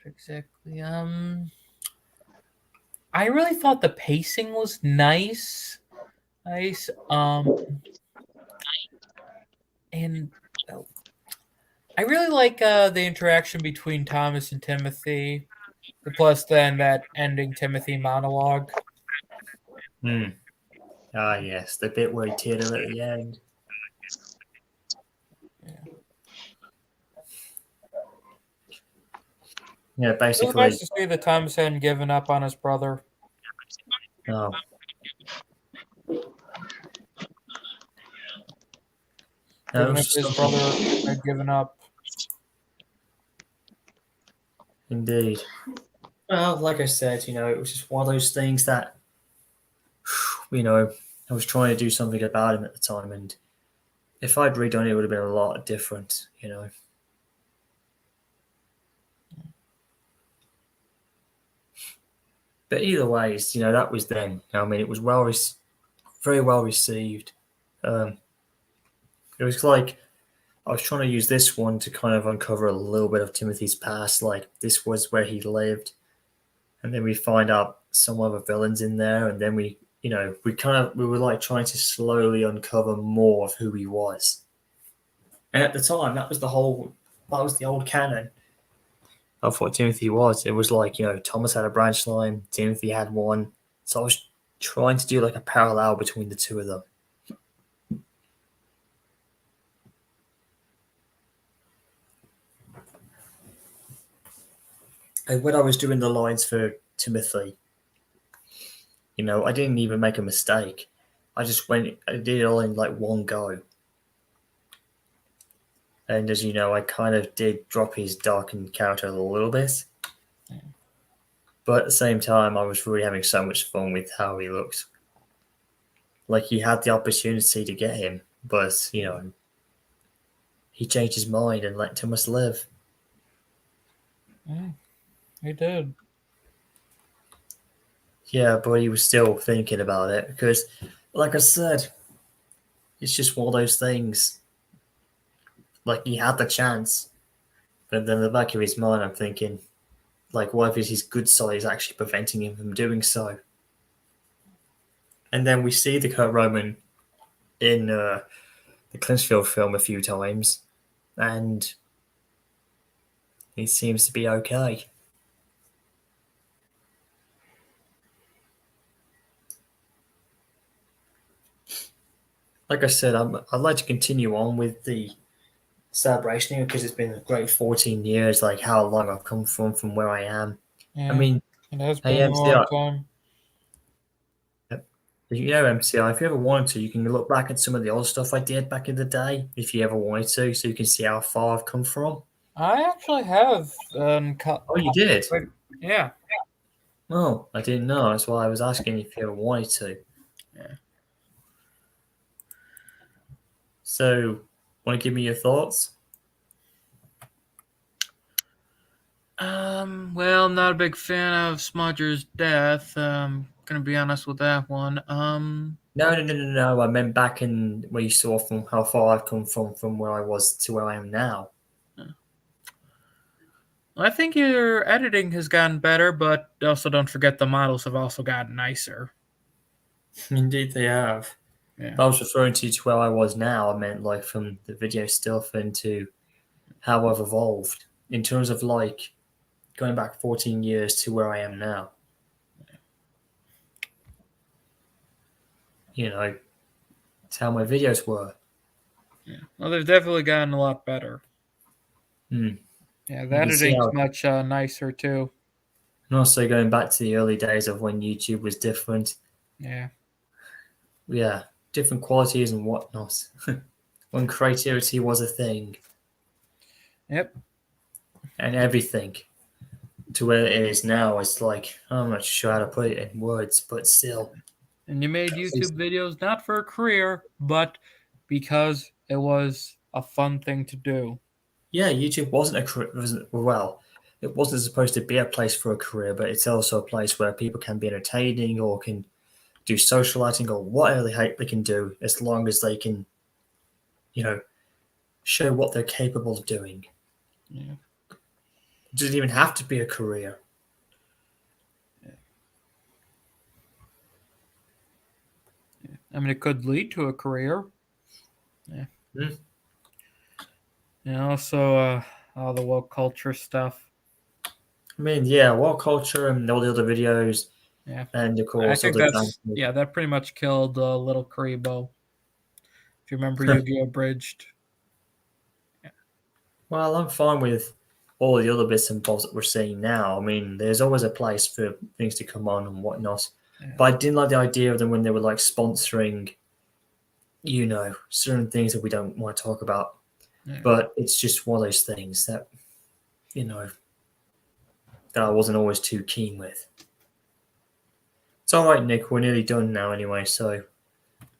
Exactly. I really thought the pacing was nice. And I really like the interaction between Thomas and Timothy. Plus, then that ending Timothy monologue. Ah, yes, the bit where he teared her at the end. Yeah, It was basically. nice to see that Thomas hadn't given up on his brother. No. Even if his brother had given up. Indeed. Well, like I said, it was just one of those things that, I was trying to do something about him at the time, and if I'd redone it, it would have been a lot different, But either ways, that was then. I mean, it was very well received. It was like I was trying to use this one to kind of uncover a little bit of Timothy's past. Like this was where he lived, and then we find out some other villains in there, and then we were like trying to slowly uncover more of who he was. And at the time, that was the old canon of what Timothy was. It was like, Thomas had a branch line, Timothy had one. So I was trying to do like a parallel between the two of them. And when I was doing the lines for Timothy, I didn't even make a mistake. I did it all in like one go. And as you know, I kind of did drop his darkened character a little bit. But at the same time, I was really having so much fun with how he looked. Like he had the opportunity to get him, but, he changed his mind and let Thomas live. Yeah, he did. Yeah, but he was still thinking about it because, like I said, it's just one of those things. Like he had the chance, but then in the back of his mind, I'm thinking, like, what if his good side is actually preventing him from doing so? And then we see the Kurt Roman in the Clinchfield film a few times, and he seems to be okay. Like I said, I'd like to continue on with the celebration because it's been a great 14 years, like how long I've come from where I am. Yeah, I mean, it has been a long time. MCI, if you ever wanted to, you can look back at some of the old stuff I did back in the day, if you ever wanted to, so you can see how far I've come from. I actually have. Oh, you did? Yeah. Oh, I didn't know. That's why I was asking if you ever wanted to. Yeah. So, want to give me your thoughts? Well, I'm not a big fan of Smudger's death. Gonna be honest with that one. No. I meant back in where you saw from how far I've come from where I was to where I am now. I think your editing has gotten better, but also don't forget the models have also gotten nicer. Indeed, they have. Yeah. I was referring to where I was now. I meant like from the video stuff into how I've evolved in terms of like going back 14 years to where I am now. It's how my videos were. Yeah. Well, they've definitely gotten a lot better. Yeah, the editing's much nicer too. And also going back to the early days of when YouTube was different. Yeah. Yeah, different qualities and whatnot. When creativity was a thing. Yep. And everything. to where it is now, it's like I'm not sure how to put it in words, but still. And you made YouTube videos not for a career, but because it was a fun thing to do. Yeah, YouTube wasn't a career. It wasn't supposed to be a place for a career, but it's also a place where people can be entertaining or can do socializing or whatever they can do, as long as they can, show what they're capable of doing. Yeah. It doesn't even have to be a career. I mean, it could lead to a career. Yeah. Mm. And also all the woke culture stuff. I mean, yeah, what culture and all the other videos. Yeah. And of course, I think that pretty much killed Little Karibo. If you remember Yu-Gi-Oh! Bridged. Yeah. Well, I'm fine with all the other bits and bobs that we're seeing now. I mean, there's always a place for things to come on and whatnot. Yeah. But I didn't like the idea of them when they were like sponsoring, certain things that we don't want to talk about. Yeah. But it's just one of those things that, that I wasn't always too keen with. It's all right, Nick. We're nearly done now anyway, so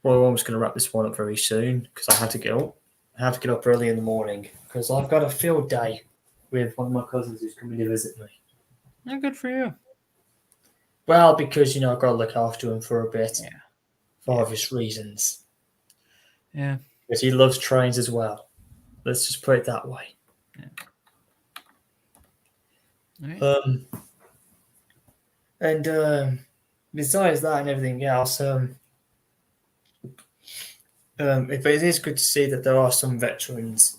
we're almost going to wrap this one up very soon because I have to get up. I have to get up early in the morning because I've got a field day with one of my cousins who's coming to visit me. Yeah, good for you. Well, because, I've got to look after him for a bit. Yeah. For obvious reasons. Yeah. Because he loves trains as well. Let's just put it that way. Yeah. Right. Besides that and everything else, it is good to see that there are some veterans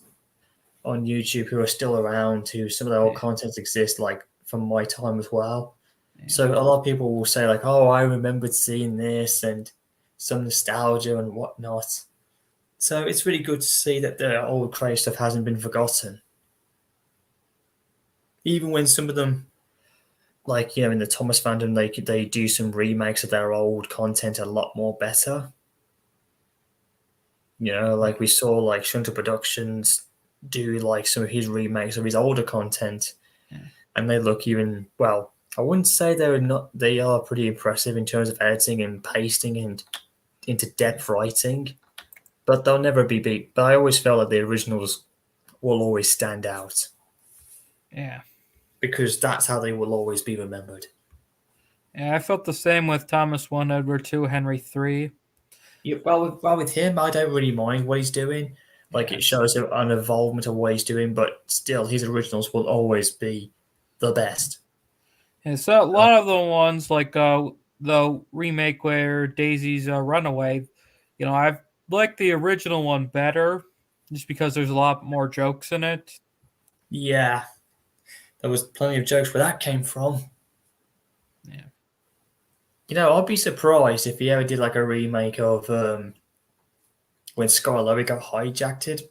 on YouTube who are still around, who some of their old content exists, like from my time as well. Yeah. So a lot of people will say like, oh, I remembered seeing this and some nostalgia and whatnot. So it's really good to see that the old Cray stuff hasn't been forgotten. Even when some of them, like, in the Thomas fandom, they do some remakes of their old content a lot more better. Like we saw like Shunter Productions do like some of his remakes of his older content. Yeah. And they look even, well, I wouldn't say they are pretty impressive in terms of editing and pasting and into depth writing, but they'll never be beat. But I always felt that the originals will always stand out. Yeah. Because that's how they will always be remembered. Yeah, I felt the same with Thomas 1, Edward 2, Henry 3. Yeah, well, with him, I don't really mind what he's doing. Like, it shows an involvement of what he's doing, but still, his originals will always be the best. And so a lot of the ones, like the remake where Daisy's Runaway, I've liked the original one better just because there's a lot more jokes in it. Yeah. There was plenty of jokes where that came from. Yeah. I'd be surprised if he ever did like a remake of when Scarlet got hijacked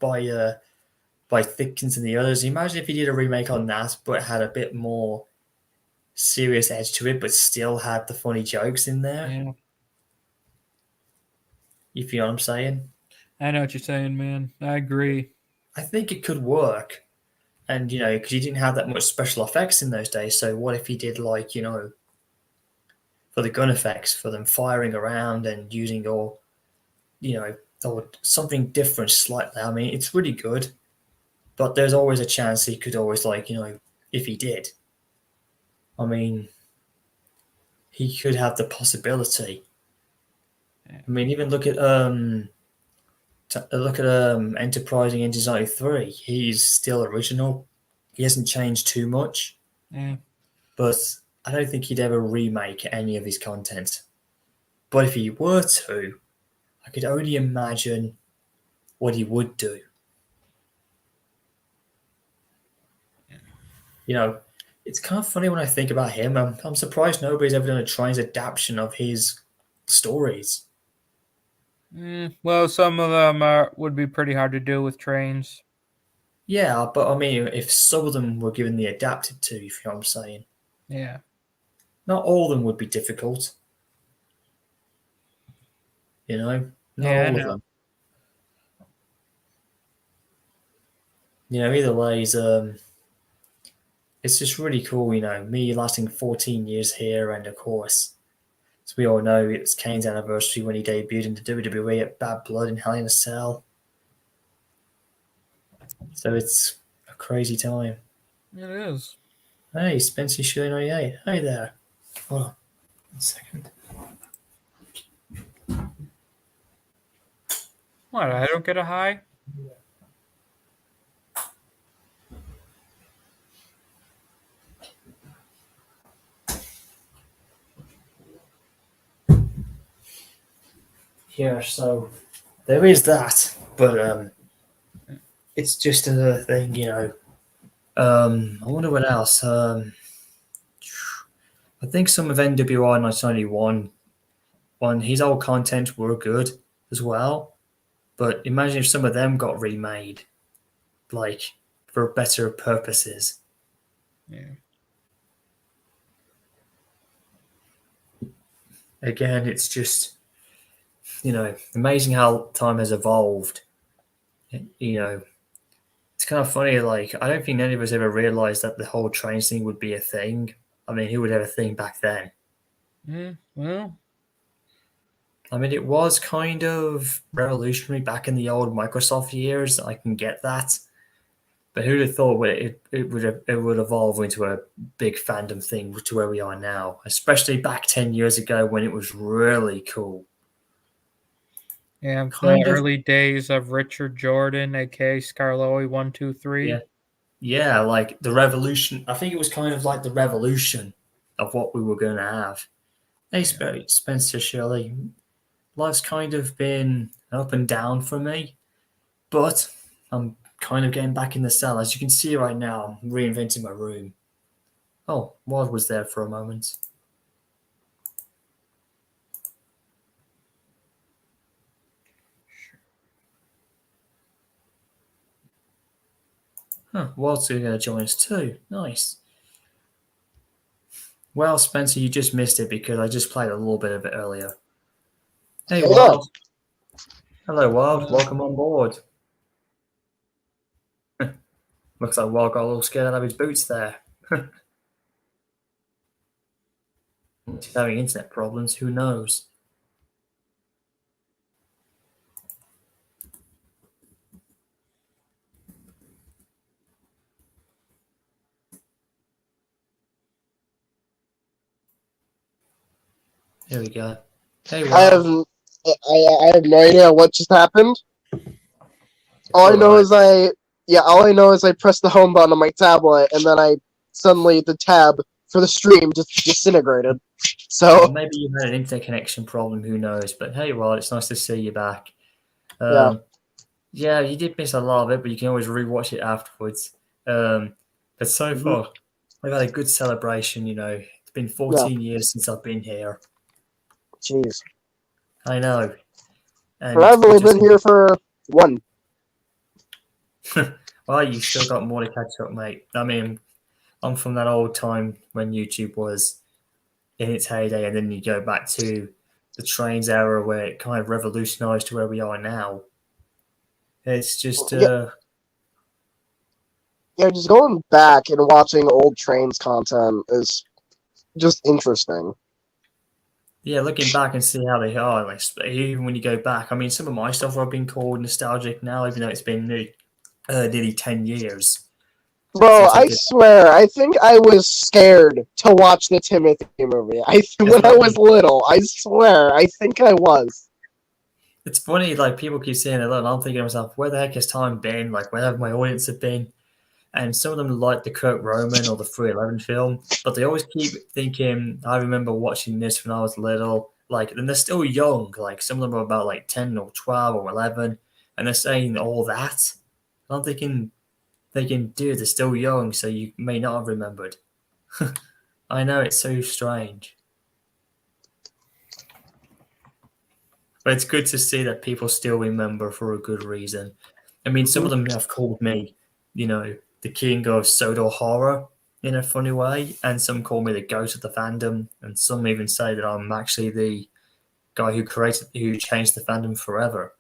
by Thickens and the others. Imagine if he did a remake on that, but had a bit more serious edge to it, but still had the funny jokes in there. Yeah. If you know what I'm saying. I know what you're saying, man. I agree. I think it could work. And, because he didn't have that much special effects in those days. So what if he did, like, for the gun effects, for them firing around and using or something different slightly. I mean, it's really good. But there's always a chance he could always, like, if he did. I mean, he could have the possibility. Yeah. I mean, even look at Enterprising Engines 93. He's still original. He hasn't changed too much. Yeah. But I don't think he'd ever remake any of his content. But if he were to, I could only imagine what he would do. Yeah. It's kind of funny when I think about him. I'm surprised nobody's ever done a trains adaptation of his stories. Well, some of them would be pretty hard to do with trains. Yeah, but I mean, if some of them were given the adapted to, if you know what I'm saying. Yeah. Not all of them would be difficult. Not all of them. Either way, it's just really cool, you know, me lasting 14 years here, and of course, as we all know, it was Kane's anniversary when he debuted into WWE at Bad Blood in Hell in a Cell. So it's a crazy time. It is. Hey, Spencer Shirley 98. Hey there. Hold on 1 second. What? I don't get a hi? Yeah, so there is that, but it's just another thing, you know. I wonder what else. I think some of NWR 1991, his old content were good as well, but imagine if some of them got remade, like for better purposes. Yeah. Again, it's just, you know, amazing how time has evolved. You know, it's kind of funny. Like, I don't think any of us ever realized that the whole trains thing would be a thing. I mean, who would ever think back then? Well, I mean, it was kind of revolutionary back in the old Microsoft years. I can get that, but who'd have thought it would evolve into a big fandom thing to where we are now? Especially back 10 years ago when it was really cool. yeah, Kind the of- early days of Richard Jordan, aka Scarlowy 123. Yeah, like the revolution. I think it was kind of like the revolution of what we were going to have. Hey, Spencer Shirley, life's kind of been up and down for me, but I'm kind of getting back in the cell. As you can see right now, I'm reinventing my room. Oh, Ward was there for a moment. Huh, Ward's going to join us too. Nice. Well, Spencer, you just missed it because I just played a little bit of it earlier. Hey, Ward. Hello, Ward. Welcome on board. Looks like Ward got a little scared out of his boots there. He's having internet problems. Who knows? Here we go. Hey, I have Ward. I have no idea what just happened. All I know is all I know is I pressed the home button on my tablet, and then suddenly the tab for the stream just disintegrated. So Well, maybe you had an internet connection problem. Who knows? But hey, well, it's nice to see you back. Yeah, you did miss a lot of it, but you can always rewatch it afterwards. But so far, we've had a good celebration. You know, it's been 14 years since I've been here. jeez, I know. And I've only been here for one. Well, you still got more to catch up, mate. I mean, I'm from that old time when YouTube was in its heyday, and then you go back to the trains era where it kind of revolutionized to where we are now. It's just, Yeah, just going back and watching old Trains content is just interesting. yeah, looking back and see how they are. Like, even when you go back, I mean, some of my stuff have been called nostalgic now, even though it's been nearly 10 years. Bro, I swear, I think I was scared to watch the Timothy movie. When I was little, I swear, I think I was. It's funny, like, people keep saying it, and I'm thinking to myself, where the heck has time been? Like, where have my audience have been? And some of them like the Kurt Roman or the 311 film, but they always keep thinking, I remember watching this when I was little. Like, and they're still young. Like, some of them are about like 10 or 12 or 11, and they're saying all that. I'm thinking, dude, they're still young, so you may not have remembered. I know, it's so strange. But it's good to see that people still remember for a good reason. I mean, some of them have called me, you know, the king of Sodor horror in a funny way, and some call me the ghost of the fandom, and some even say that I'm actually the guy who changed the fandom forever.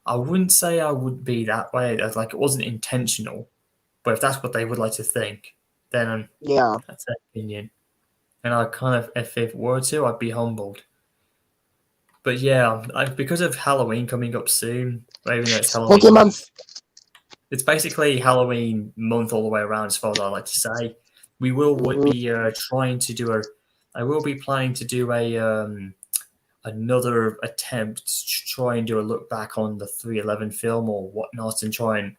I wouldn't say I would be that way. Like, it wasn't intentional, but if that's what they would like to think, then Yeah. that's their opinion. And I kind of, if it were to, I'd be humbled. But yeah, because of Halloween coming up soon, even though it's Halloween Pokemon. month, it's basically Halloween month all the way around, as far as I like to say. We will be trying to do I will be planning to do another attempt to try and do a look back on the 311 film or whatnot, and try and,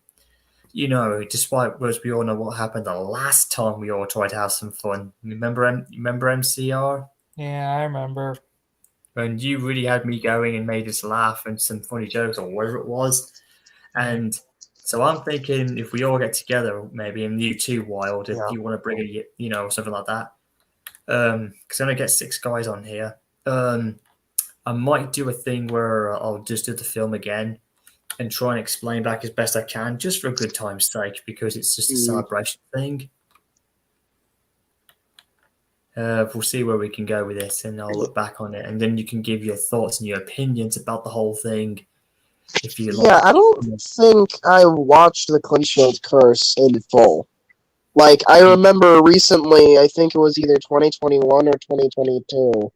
despite as we all know what happened the last time we all tried to have some fun. Remember MCR? Yeah, I remember. And you really had me going and made us laugh and some funny jokes or whatever it was. And so I'm thinking if we all get together, maybe, and you too, Wild, if you want to bring something like that. Because I'm going to get 6 guys on here. I might do a thing where I'll just do the film again and try and explain back as best I can, just for a good time's sake, because it's just a celebration thing. We'll see where we can go with this, and I'll look back on it, and then you can give your thoughts and your opinions about the whole thing. If you like. Yeah, I don't think I watched The Clinchfield Curse in full. Like, I remember recently, I think it was either 2021 or 2022,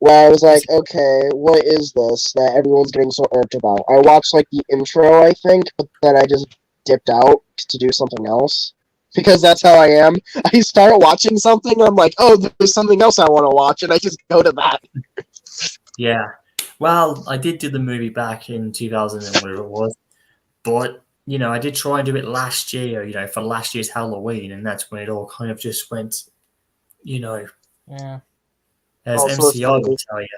where I was like, okay, what is this that everyone's getting so irked about? I watched, like, the intro, I think, but then I just dipped out to do something else. Because that's how I am. I start watching something, and I'm like, oh, there's something else I want to watch, and I just go to that. Yeah. Well, I did do the movie back in 2000 and whatever it was. But, I did try and do it last year, for last year's Halloween, and that's when it all kind of just went, Yeah. as Also, MCI will tell you.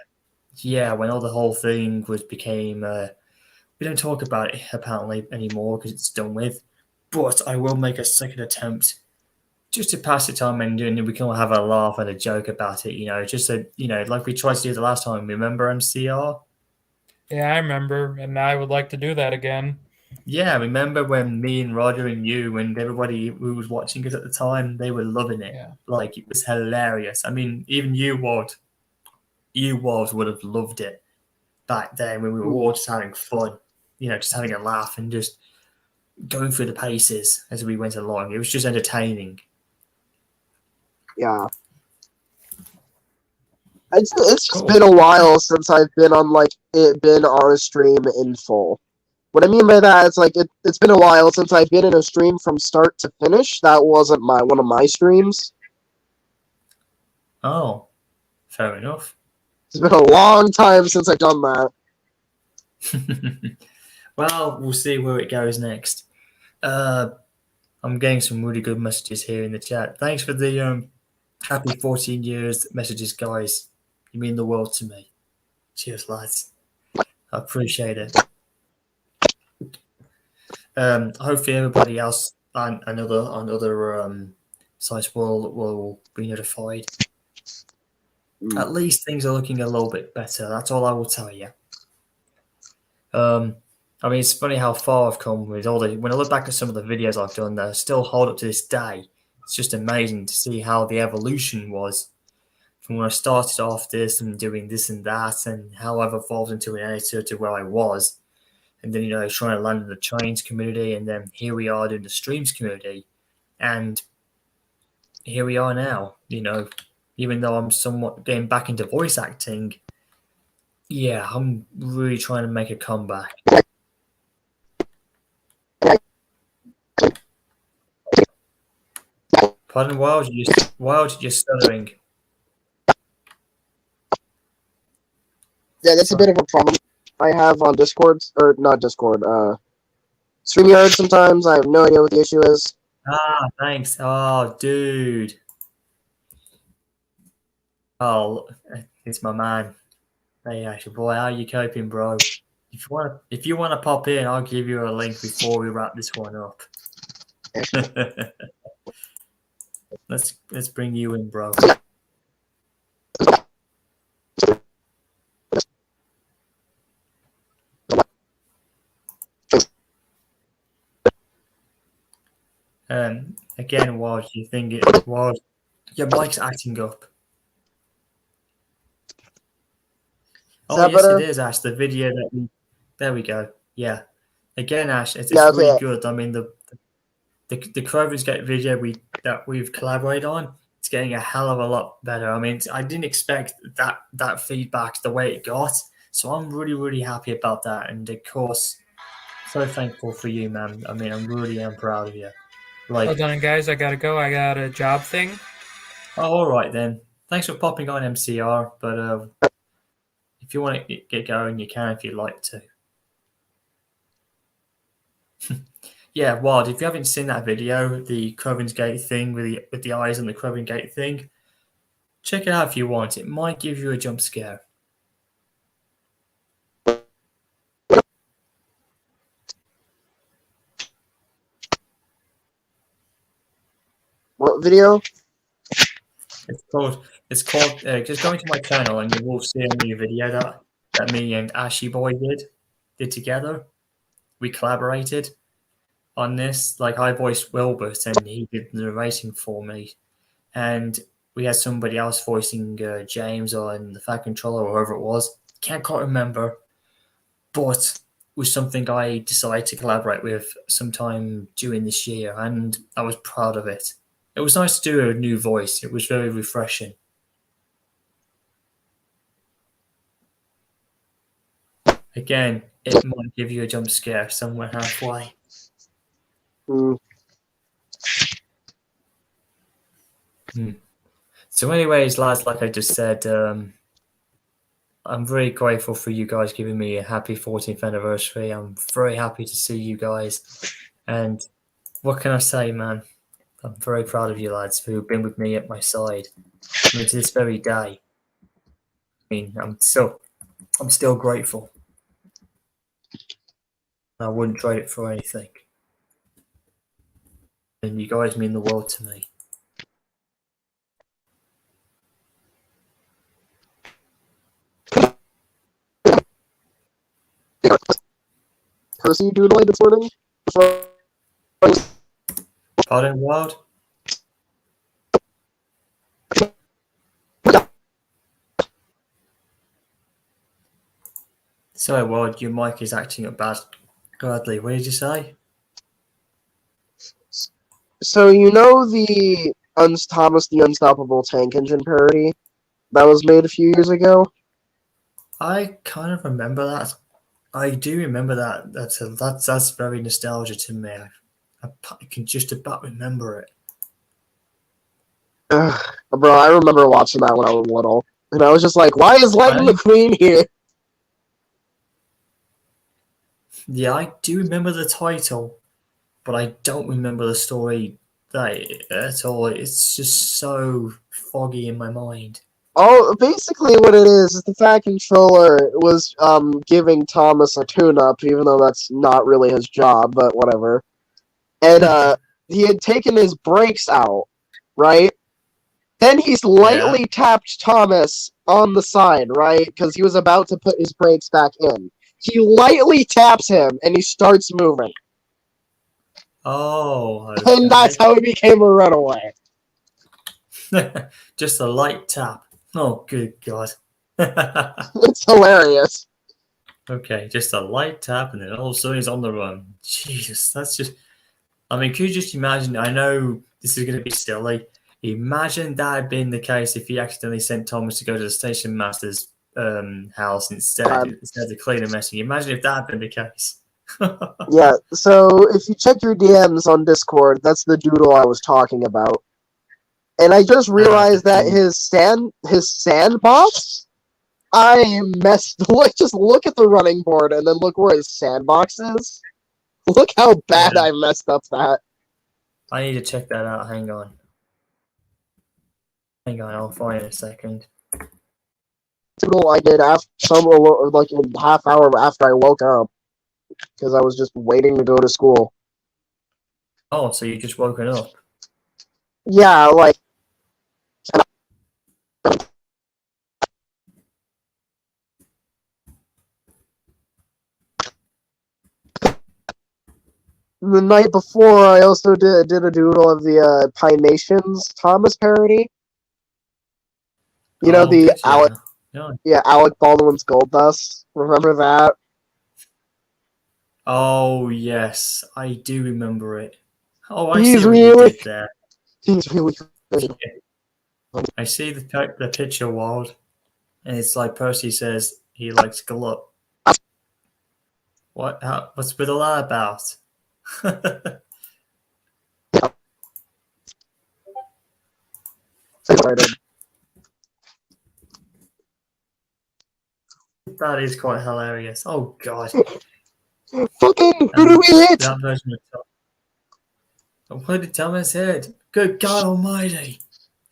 Yeah, when all the whole thing became, we don't talk about it apparently anymore because it's done with. But I will make a second attempt just to pass the time, and we can all have a laugh and a joke about it, just so, like we tried to do the last time. Remember MCR? Yeah, I remember, and I would like to do that again. Yeah, remember when me and Roger and you and everybody who was watching it at the time, they were loving it. Yeah. Like, it was hilarious. I mean, even you would have loved it back then when we were all just having fun, just having a laugh and just going through the paces as we went along. It was just entertaining. Yeah. It's just been a while since I've been on, our stream in full. What I mean by that is, it's been a while since I've been in a stream from start to finish. That wasn't one of my streams. Oh, fair enough. It's been a long time since I've done that. Well, we'll see where it goes next. I'm getting some really good messages here in the chat. Thanks for the happy 14 years messages, guys. You mean the world to me. Cheers, lads. I appreciate it. Hopefully everybody else on other sites will be notified. At least things are looking a little bit better. That's all I will tell you. I mean, it's funny how far I've come with when I look back at some of the videos I've done that still hold up to this day. It's just amazing to see how the evolution was from when I started off this and doing this and that, and how I've evolved into an editor to where I was. And then, trying to land in the trains community, and then here we are doing the streams community. And here we are now, even though I'm somewhat getting back into voice acting. Yeah, I'm really trying to make a comeback. Pardon, Wild, you're stuttering. Yeah, that's a bit of a problem I have on Discord, or not Discord, StreamYard sometimes. I have no idea what the issue is. Ah, thanks. Oh, dude. Oh, it's my man. Hey, actually, boy, how are you coping, bro? If you want to pop in, I'll give you a link before we wrap this one up. Let's bring you in, bro. Again, Wild, you think Wild, your mic's acting up. Oh, yes, it is, Ash. The video there we go. Yeah. Again, Ash, it's really good. I mean, the Crovers Gate video that we've collaborated on, it's getting a hell of a lot better. I mean, I didn't expect that feedback the way it got, so I'm really, really happy about that. And of course, so thankful for you, man. I mean, I'm really am proud of you. Like, Well done, guys. I gotta go. I got a job thing. oh, all right then. Thanks for popping on, MCR. But if you want to get going, you can if you'd like to. Yeah, Wild, if you haven't seen that video, the Crovan's Gate thing with the eyes on the Crovan Gate thing, check it out if you want. It might give you a jump scare. What video? It's called just go into my channel and you will see a new video that me and Ashy Boy did together. We collaborated on this. Like, I voiced Wilbert and he did the narrating for me, and we had somebody else voicing James on the Fat Controller or whoever it was. Can't quite remember, but it was something I decided to collaborate with sometime during this year, and I was proud of it. It was nice to do a new voice. It was very refreshing. Again, it might give you a jump scare somewhere halfway. So anyways, lads, like I just said, I'm very grateful for you guys giving me a happy 14th anniversary. I'm very happy to see you guys. And what can I say, man? I'm very proud of you lads who have been with me at my side to this very day. I mean, I'm still grateful. I wouldn't trade it for anything. And you guys mean the world to me. Person you doodling this morning? Pardon, Wild? Sorry, Wild, your mic is acting up badly. What did you say? So you know the Thomas the Unstoppable Tank Engine parody that was made a few years ago? I kind of remember that. I do remember that. That's very nostalgic to me. I can just about remember it. Bro, I remember watching that when I was little, and I was just like, "Why is Lightning McQueen here?" Yeah, I do remember the title, but I don't remember the story at all. It's just so foggy in my mind. Oh, basically what it is the Fat Controller was giving Thomas a tune-up, even though that's not really his job, but whatever. And he had taken his brakes out, right? Then he's lightly tapped Thomas on the side, right? Because he was about to put his brakes back in. He lightly taps him, and he starts moving. Oh. Okay. And that's how he became a runaway. Just a light tap. Oh, good God. It's hilarious. Okay, just a light tap, and then all of a sudden he's on the run. Jesus, that's just... I mean, could you just imagine... I know this is going to be silly. Imagine that had been the case if he accidentally sent Thomas to go to the station master's house instead of clean a mess. Imagine if that had been the case. Yeah, so if you check your DMs on Discord, that's the doodle I was talking about. And I just realized that his sandbox, I messed. Just look at the running board and then look where his sandbox is. Look how bad I messed up that. I need to check that out. Hang on, I'll find it in a second. Doodle I did after like a half hour after I woke up because I was just waiting to go to school. Oh, so you just woken up? Yeah, like. The night before, I also did a doodle of the Pine Nations Thomas parody. You know, the Alec, Alec Baldwin's Gold Dust. Remember that? Oh yes, I do remember it. Oh, I He's see what really, you did there. He's really crazy. I see the picture, Wild, and it's like Percy says he likes Glup. What's with all that about? That is quite hilarious. Oh god. Fucking who do we hit? That version of what did Thomas said? Good God Almighty!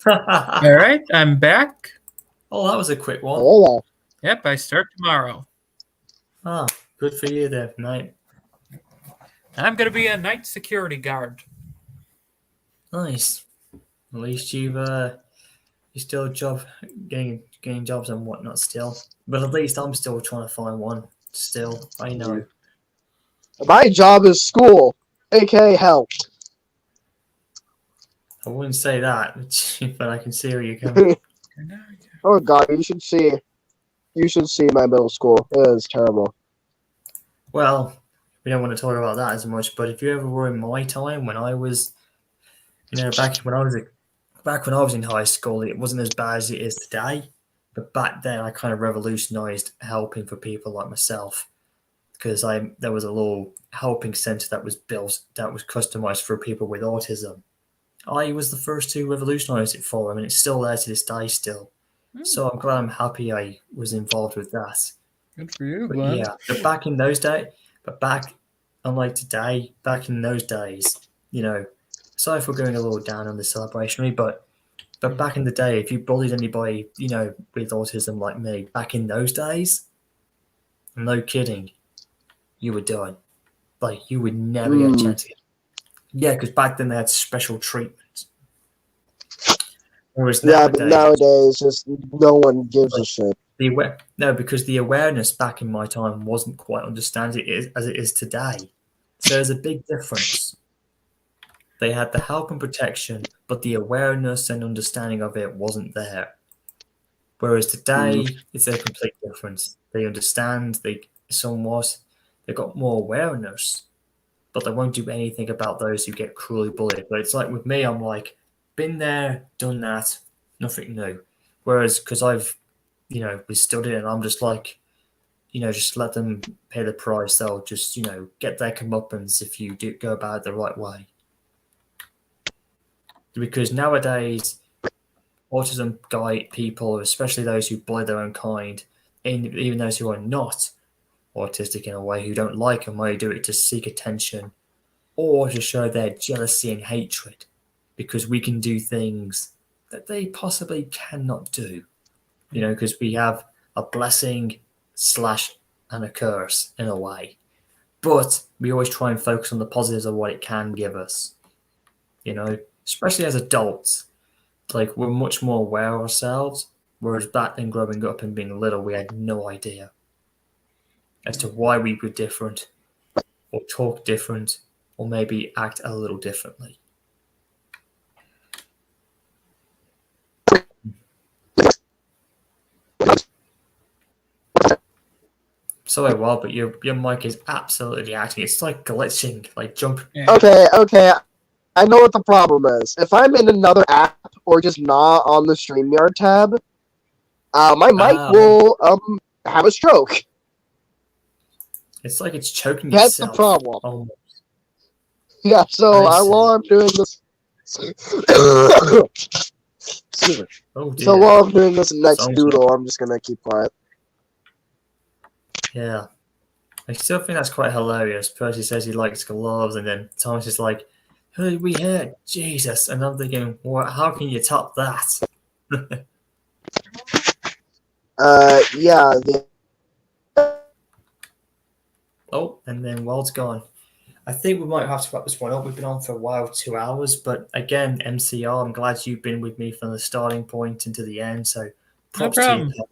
All right, I'm back. Oh, that was a quick one. Oh, Yep, I start tomorrow. Ah, good for you there, mate. I'm going to be a night security guard. Nice. At least you still getting jobs and whatnot still. But at least I'm still trying to find one. Still, I know. my job is school, aka hell. I wouldn't say that, but I can see where you're coming. Oh god, you should see my middle school. It is terrible. Well, we don't want to talk about that as much, but if you ever were in my time when I was, back when I was in high school, it wasn't as bad as it is today. But back then, I kind of revolutionized helping for people like myself, because there was a little helping center that was built that was customized for people with autism. I was the first to revolutionize it for them, and it's still there to this day still. So I'm happy I was involved with that. Good for you, But bud. yeah, but back in those days, unlike today, back in those days, sorry for going a little down on the celebrationary, but back in the day, if you bullied anybody, with autism like me, back in those days, no kidding, you were done. Like, you would never get a chance to get. Yeah, because back then they had special treatment. Whereas But nowadays, just no one gives a shit. Because the awareness back in my time wasn't quite understood as it is today. So there's a big difference. They had the help and protection, but the awareness and understanding of it wasn't there. Whereas today, it's a complete difference. They understand, they've got more awareness, but they won't do anything about those who get cruelly bullied. But it's like with me, I'm like, been there, done that, nothing new. Whereas, because I've, withstood it, and I'm just like, just let them pay the price. They'll just, get their comeuppance if you do go about it the right way. Because nowadays, autism guide people, especially those who bully their own kind, and even those who are not autistic in a way, who don't like them, may do it to seek attention or to show their jealousy and hatred, because we can do things that they possibly cannot do, because we have a blessing / and a curse in a way. But we always try and focus on the positives of what it can give us, especially as adults. Like, we're much more aware of ourselves, whereas back then growing up and being little, we had no idea as to why we were different or talk different or maybe act a little differently. Sorry, Wild, but your mic is absolutely acting. It's like glitching, like jumping. Okay. I know what the problem is. If I'm in another app or just not on the StreamYard tab, my mic will have a stroke. It's like it's choking That's itself. the problem. Almost. Yeah, so while I'm doing this... Excuse me. Oh, dear. So while I'm doing this next Sounds doodle, I'm just gonna keep quiet. Yeah. I still think that's quite hilarious. Percy says he likes gloves, and then Thomas is like, "Who did we hit? Jesus." And I'm thinking, what? How can you top that? Yeah. Oh, and then Wild's gone. I think we might have to wrap this one up. We've been on for a while, 2 hours. But again, MCR, I'm glad you've been with me from the starting point into the end. So props to you, pal.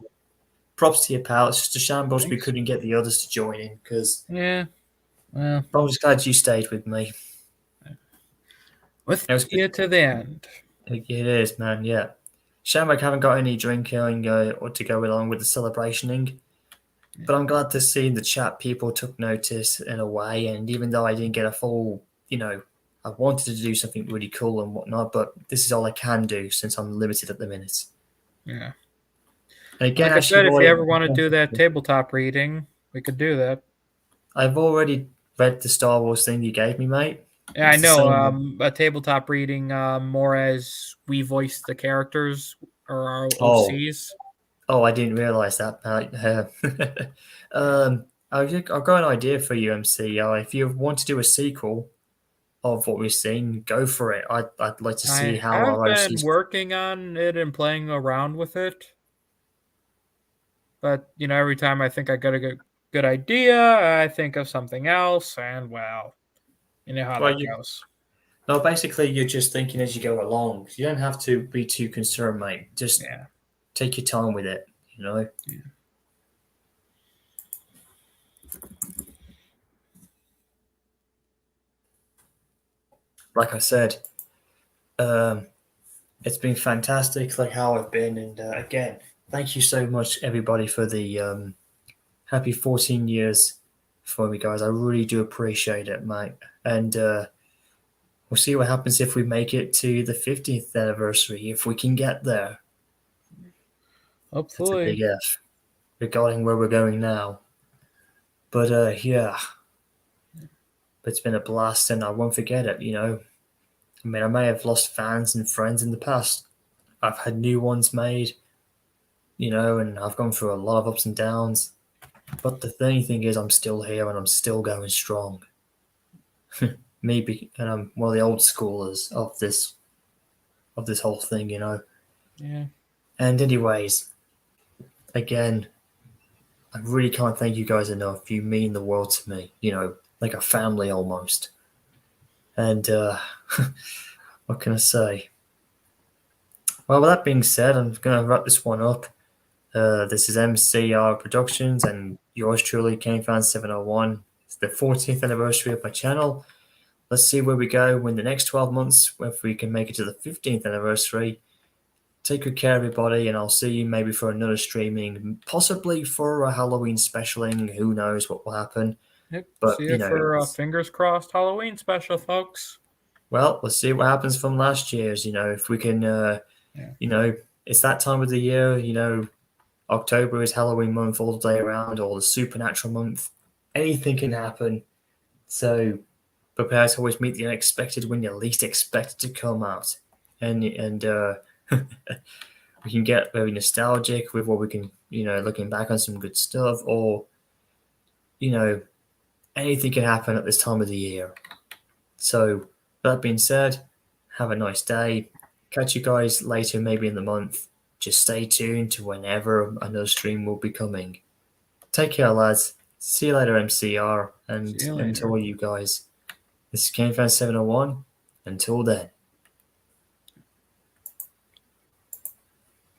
Props to your pal. It's just a shambles we couldn't get the others to join in because well, I'm just glad you stayed with me. With you to the end. It is, man. Yeah. Shame I haven't got any drinking or to go along with the celebrationing. But I'm glad to see in the chat people took notice in a way, and even though I didn't get a full, I wanted to do something really cool and whatnot, but this is all I can do since I'm limited at the minute. Yeah. And again, Like I said, if actually, you ever want to do that tabletop reading, we could do that. I've already read the Star Wars thing you gave me, mate. Yeah, I It's the know. same- A tabletop reading, more as we voice the characters or our Oh. OCs. Oh, I didn't realize that. I've got an idea for you, MC. If you want to do a sequel of what we've seen, go for it. I'd like to see how I have our been OCs. working on it and playing around with it. But, every time I think I got a good idea, I think of something else, and well, you know how Well, that goes. No, basically, you're just thinking as you go along. You don't have to be too concerned, mate. Just take your time with it, Yeah. Like I said, it's been fantastic, like how I've been. And again, thank you so much, everybody, for the happy 14 years for me, guys. I really do appreciate it, mate. And we'll see what happens if we make it to the 50th anniversary, if we can get there. That's a Hopefully. big F regarding where we're going now. But yeah, it's been a blast and I won't forget it, I mean, I may have lost fans and friends in the past. I've had new ones made, and I've gone through a lot of ups and downs. But the funny thing is I'm still here and I'm still going strong. And I'm one of the old schoolers of this whole thing, Yeah. And anyways, again, I really can't thank you guys enough. You mean the world to me, like a family almost. And what can I say? Well, with that being said, I'm going to wrap this one up. This is MCR Productions and yours truly, KaneFan701. It's the 14th anniversary of my channel. Let's see where we go in the next 12 months, if we can make it to the 15th anniversary. Take good care, everybody, and I'll see you maybe for another streaming, possibly for a Halloween specialing. Who knows what will happen? Yep. But, See you for fingers crossed Halloween special, folks. Well, let's see what happens from last year's. If we can, it's that time of the year. October is Halloween month all the day around, or the Supernatural month. Anything can happen. So prepare to always meet the unexpected when you least expect it to come out, and we can get very nostalgic with what we can, looking back on some good stuff, or anything can happen at this time of the year. So that being said, have a nice day. Catch you guys later, maybe in the month. Just stay tuned to whenever another stream will be coming. Take care, lads. See you later, MCR, and See you later. until you guys. This is KaneFan701. Until then.